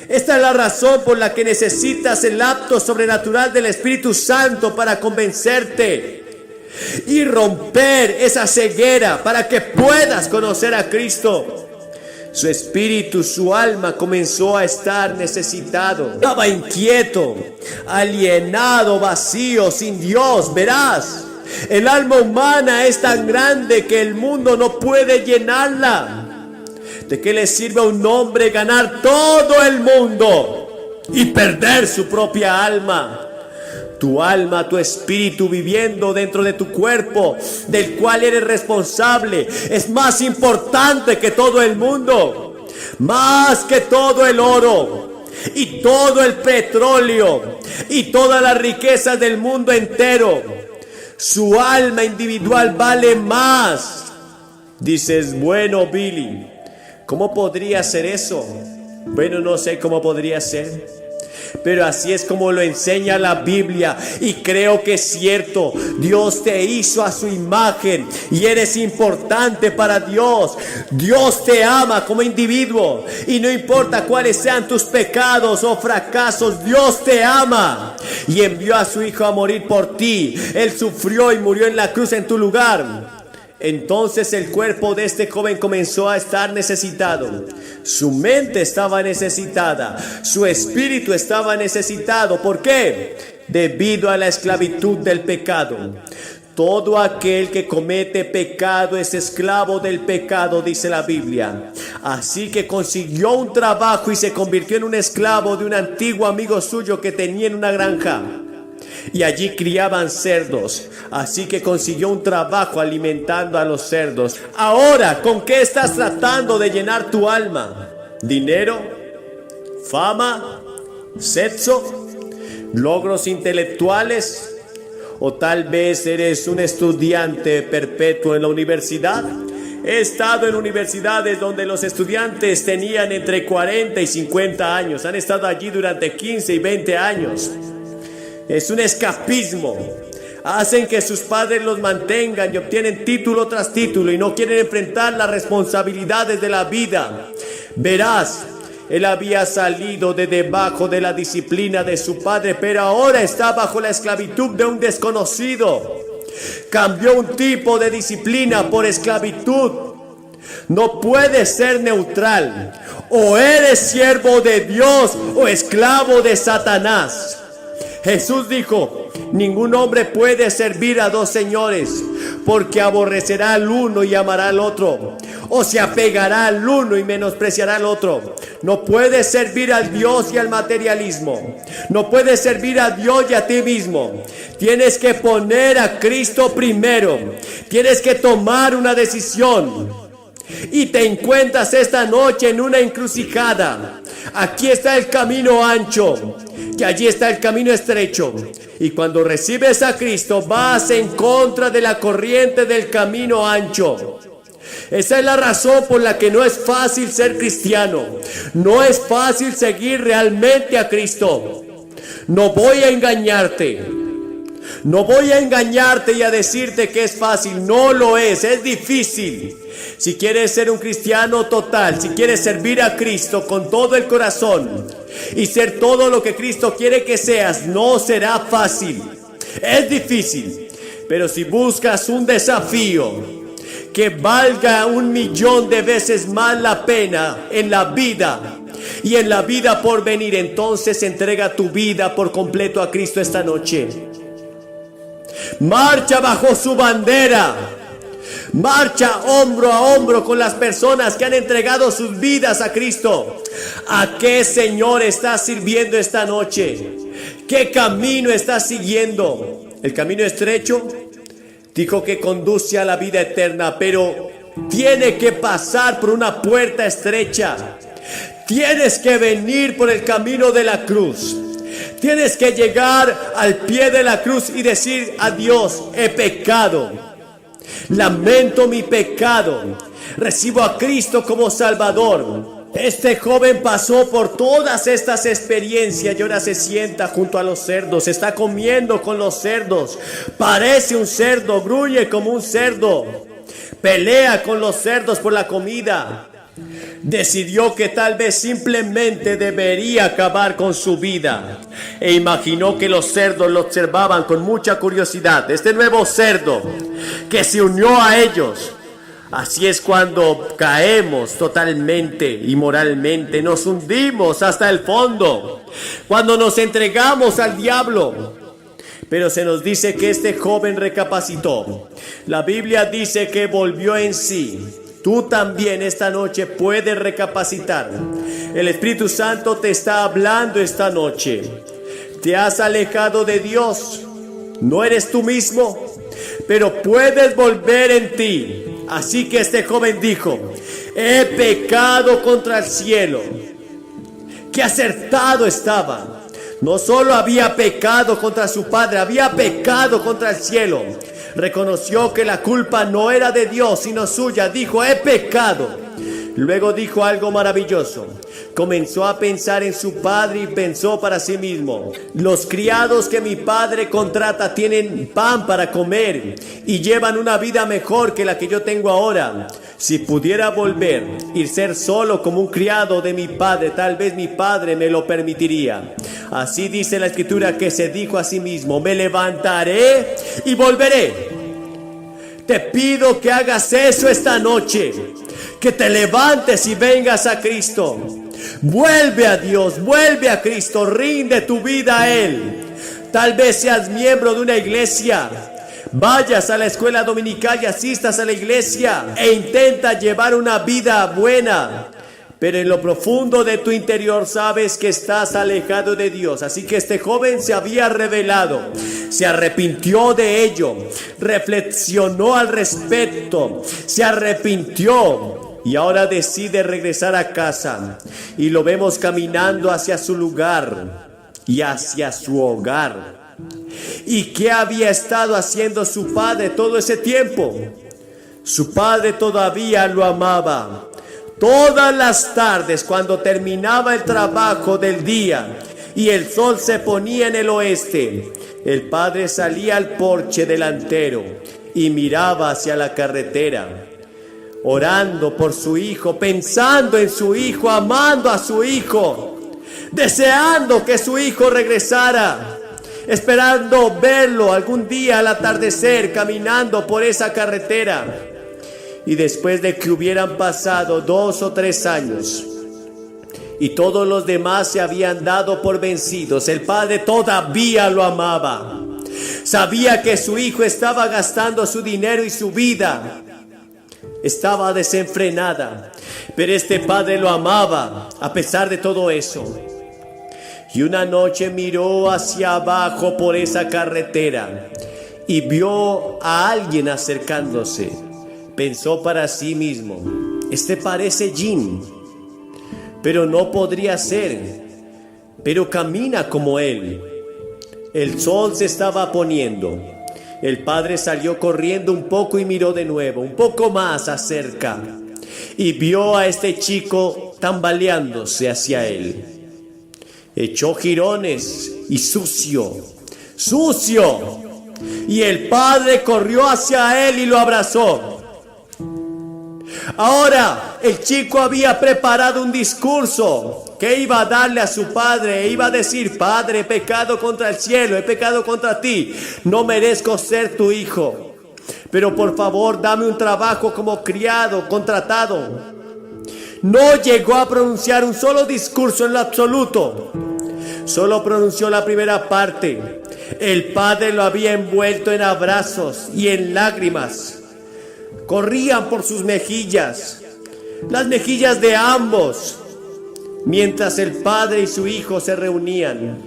Esta es la razón por la que necesitas el acto sobrenatural del Espíritu Santo para convencerte y romper esa ceguera para que puedas conocer a Cristo. Su espíritu, su alma comenzó a estar necesitado. Estaba inquieto, alienado, vacío, sin Dios. Verás, el alma humana es tan grande que el mundo no puede llenarla. ¿De qué le sirve a un hombre ganar todo el mundo y perder su propia alma? Tu alma, tu espíritu viviendo dentro de tu cuerpo, del cual eres responsable, es más importante que todo el mundo, más que todo el oro y todo el petróleo y todas las riquezas del mundo entero. Su alma individual vale más. Dices, bueno, Billy, ¿cómo podría ser eso? Bueno, no sé cómo podría ser, pero así es como lo enseña la Biblia y creo que es cierto. Dios te hizo a su imagen y eres importante para Dios. Dios te ama como individuo y no importa cuáles sean tus pecados o fracasos, Dios te ama y envió a su Hijo a morir por ti. Él sufrió y murió en la cruz en tu lugar. Entonces el cuerpo de este joven comenzó a estar necesitado. Su mente estaba necesitada. Su espíritu estaba necesitado. ¿Por qué? Debido a la esclavitud del pecado. Todo aquel que comete pecado es esclavo del pecado, dice la Biblia. Así que consiguió un trabajo y se convirtió en un esclavo de un antiguo amigo suyo que tenía en una granja. Y allí criaban cerdos, así que consiguió un trabajo alimentando a los cerdos. Ahora, ¿con qué estás tratando de llenar tu alma? ¿Dinero? ¿Fama? ¿Sexo? ¿Logros intelectuales? ¿O tal vez eres un estudiante perpetuo en la universidad? He estado en universidades donde los estudiantes tenían entre 40 y 50 años. Han estado allí durante 15 y 20 años. Es un escapismo. Hacen que sus padres los mantengan y obtienen título tras título y no quieren enfrentar las responsabilidades de la vida. Verás, él había salido de debajo de la disciplina de su padre, pero ahora está bajo la esclavitud de un desconocido. Cambió un tipo de disciplina por esclavitud. No puedes ser neutral. O eres siervo de Dios o esclavo de Satanás. Jesús dijo, ningún hombre puede servir a dos señores, porque aborrecerá al uno y amará al otro, o se apegará al uno y menospreciará al otro. No puedes servir al Dios y al materialismo. No puedes servir a Dios y a ti mismo. Tienes que poner a Cristo primero. Tienes que tomar una decisión. Y te encuentras esta noche en una encrucijada. Aquí está el camino ancho, que allí está el camino estrecho. Y cuando recibes a Cristo, vas en contra de la corriente del camino ancho. Esa es la razón por la que no es fácil ser cristiano. No es fácil seguir realmente a Cristo. No voy a engañarte. No voy a engañarte y a decirte que es fácil. No lo es difícil. Si quieres ser un cristiano total, si quieres servir a Cristo con todo el corazón y ser todo lo que Cristo quiere que seas, no será fácil. Es difícil. Pero si buscas un desafío que valga 1.000.000 de veces más la pena en la vida y en la vida por venir, entonces entrega tu vida por completo a Cristo esta noche. Marcha bajo su bandera. Marcha hombro a hombro con las personas que han entregado sus vidas a Cristo. ¿A qué Señor estás sirviendo esta noche? ¿Qué camino estás siguiendo? ¿El camino estrecho? Dijo que conduce a la vida eterna, pero tiene que pasar por una puerta estrecha. Tienes que venir por el camino de la cruz. Tienes que llegar al pie de la cruz y decir a Dios: he pecado. Lamento mi pecado. Recibo a Cristo como Salvador. Este joven pasó por todas estas experiencias y ahora se sienta junto a los cerdos. Está comiendo con los cerdos. Parece un cerdo, gruñe como un cerdo. Pelea con los cerdos por la comida. Decidió que tal vez simplemente debería acabar con su vida. E imaginó que los cerdos lo observaban con mucha curiosidad. Este nuevo cerdo que se unió a ellos. Así es cuando caemos totalmente y moralmente, nos hundimos hasta el fondo, cuando nos entregamos al diablo. Pero se nos dice que este joven recapacitó. La Biblia dice que volvió en sí. Tú también esta noche puedes recapacitar. El Espíritu Santo te está hablando esta noche. Te has alejado de Dios. No eres tú mismo, pero puedes volver en ti. Así que este joven dijo: he pecado contra el cielo. Qué acertado estaba. No solo había pecado contra su padre, había pecado contra el cielo. Reconoció que la culpa no era de Dios, sino suya. Dijo: he pecado. Luego dijo algo maravilloso. Comenzó a pensar en su padre y pensó para sí mismo: los criados que mi padre contrata tienen pan para comer y llevan una vida mejor que la que yo tengo ahora. Si pudiera volver y ser solo como un criado de mi padre, tal vez mi padre me lo permitiría. Así dice la Escritura que se dijo a sí mismo: me levantaré y volveré. Te pido que hagas eso esta noche, que te levantes y vengas a Cristo. Vuelve a Dios, vuelve a Cristo, rinde tu vida a Él. Tal vez seas miembro de una iglesia, vayas a la escuela dominical y asistas a la iglesia e intenta llevar una vida buena, pero en lo profundo de tu interior sabes que estás alejado de Dios. Así que este joven se había revelado, se arrepintió de ello, reflexionó al respecto, se arrepintió y ahora decide regresar a casa. Y lo vemos caminando hacia su lugar y hacia su hogar. ¿Y qué había estado haciendo su padre todo ese tiempo? Su padre todavía lo amaba. Todas las tardes, cuando terminaba el trabajo del día y el sol se ponía en el oeste, el padre salía al porche delantero y miraba hacia la carretera, orando por su hijo, pensando en su hijo, amando a su hijo, deseando que su hijo regresara, esperando verlo algún día al atardecer caminando por esa carretera. Y después de que hubieran pasado 2 o 3 años y todos los demás se habían dado por vencidos, el padre todavía lo amaba. Sabía que su hijo estaba gastando su dinero y su vida, estaba desenfrenada, pero este padre lo amaba a pesar de todo eso. Y una noche miró hacia abajo por esa carretera y vio a alguien acercándose. Pensó para sí mismo: este parece Jin, pero no podría ser, pero camina como él. El sol se estaba poniendo. El padre salió corriendo un poco y miró de nuevo, un poco más acerca, y vio a este chico tambaleándose hacia él. Echó jirones y sucio, y el padre corrió hacia él y lo abrazó. Ahora el chico había preparado un discurso que iba a darle a su padre. Iba a decir: Padre, he pecado contra el cielo, he pecado contra ti, no merezco ser tu hijo, pero por favor dame un trabajo como criado, contratado. No llegó a pronunciar un solo discurso en lo absoluto, solo pronunció la primera parte. El padre lo había envuelto en abrazos y en lágrimas. Corrían por sus mejillas, las mejillas de ambos, mientras el padre y su hijo se reunían.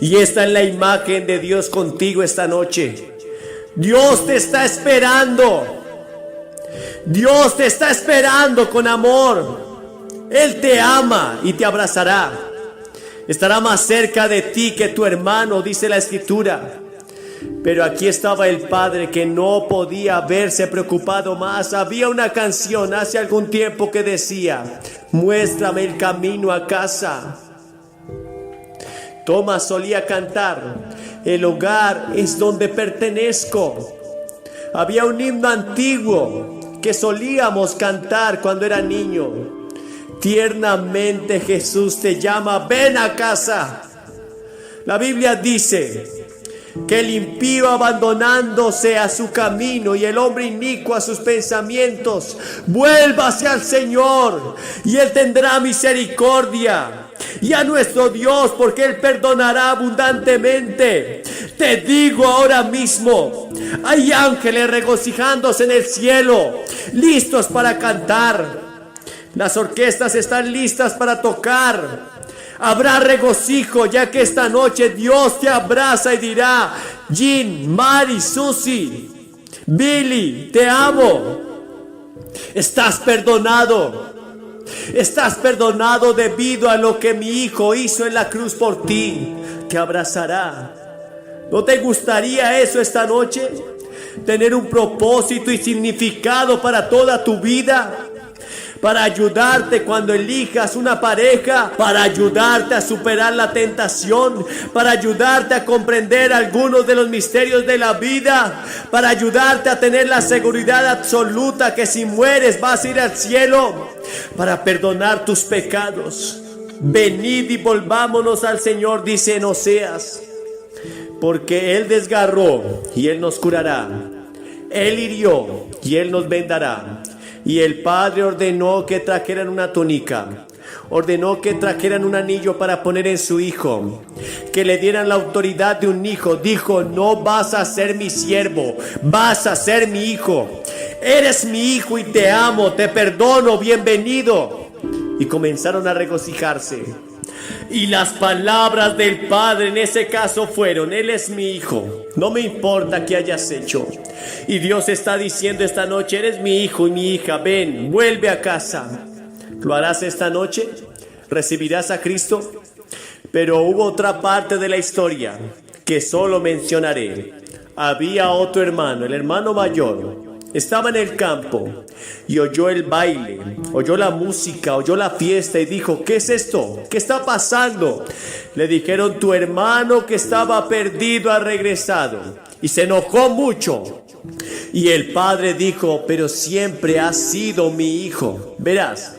Y esta es la imagen de Dios contigo esta noche. Dios te está esperando. Dios te está esperando con amor. Él te ama y te abrazará. Estará más cerca de ti que tu hermano, dice la Escritura. Pero aquí estaba el padre que no podía haberse preocupado más. Había una canción hace algún tiempo que decía: muéstrame el camino a casa. Tomás solía cantar: el hogar es donde pertenezco. Había un himno antiguo que solíamos cantar cuando era niño. Tiernamente Jesús te llama: ven a casa. La Biblia dice que el impío, abandonándose a su camino, y el hombre inicuo a sus pensamientos, vuélvase al Señor y Él tendrá misericordia, y a nuestro Dios, porque Él perdonará abundantemente. Te digo ahora mismo, hay ángeles regocijándose en el cielo, listos para cantar. Las orquestas están listas para tocar. Habrá regocijo, ya que esta noche Dios te abraza y dirá: Jin, Mari, Susie, Billy, te amo. Estás perdonado. Estás perdonado debido a lo que mi hijo hizo en la cruz por ti. Te abrazará. ¿No te gustaría eso esta noche? Tener un propósito y significado para toda tu vida. Para ayudarte cuando elijas una pareja, para ayudarte a superar la tentación, para ayudarte a comprender algunos de los misterios de la vida, para ayudarte a tener la seguridad absoluta que si mueres vas a ir al cielo, para perdonar tus pecados. Venid y volvámonos al Señor, dice en Oseas, porque Él desgarró y Él nos curará, Él hirió y Él nos vendará. Y el padre ordenó que trajeran una túnica, ordenó que trajeran un anillo para poner en su hijo, que le dieran la autoridad de un hijo. Dijo: no vas a ser mi siervo, vas a ser mi hijo. Eres mi hijo y te amo, te perdono, bienvenido. Y comenzaron a regocijarse. Y las palabras del padre en ese caso fueron: Él es mi hijo, no me importa qué hayas hecho. Y Dios está diciendo esta noche: eres mi hijo y mi hija, ven, vuelve a casa. ¿Lo harás esta noche? ¿Recibirás a Cristo? Pero hubo otra parte de la historia que solo mencionaré. Había otro hermano, el hermano mayor. Estaba en el campo y oyó el baile, oyó la música, oyó la fiesta y dijo: ¿qué es esto? ¿Qué está pasando? Le dijeron: tu hermano que estaba perdido ha regresado. Y se enojó mucho. Y el padre dijo: pero siempre has sido mi hijo. Verás,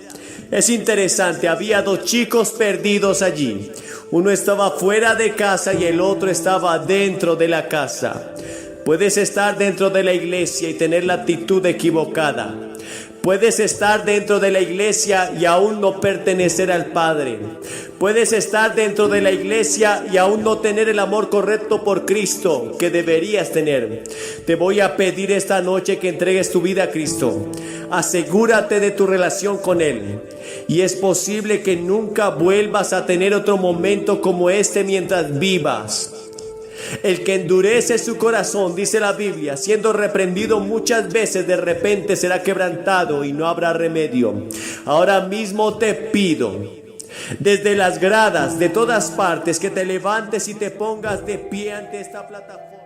es interesante, había dos chicos perdidos allí. Uno estaba fuera de casa y el otro estaba dentro de la casa. Puedes estar dentro de la iglesia y tener la actitud equivocada, Puedes estar dentro de la iglesia y aún no pertenecer al Padre. Puedes estar dentro de la iglesia y aún no tener el amor correcto por Cristo que deberías tener. Te voy a pedir esta noche que entregues tu vida a Cristo. Asegúrate de tu relación con Él. Y es posible que nunca vuelvas a tener otro momento como este mientras vivas. El que endurece su corazón, dice la Biblia, siendo reprendido muchas veces, de repente será quebrantado y no habrá remedio. Ahora mismo te pido, desde las gradas, de todas partes, que te levantes y te pongas de pie ante esta plataforma.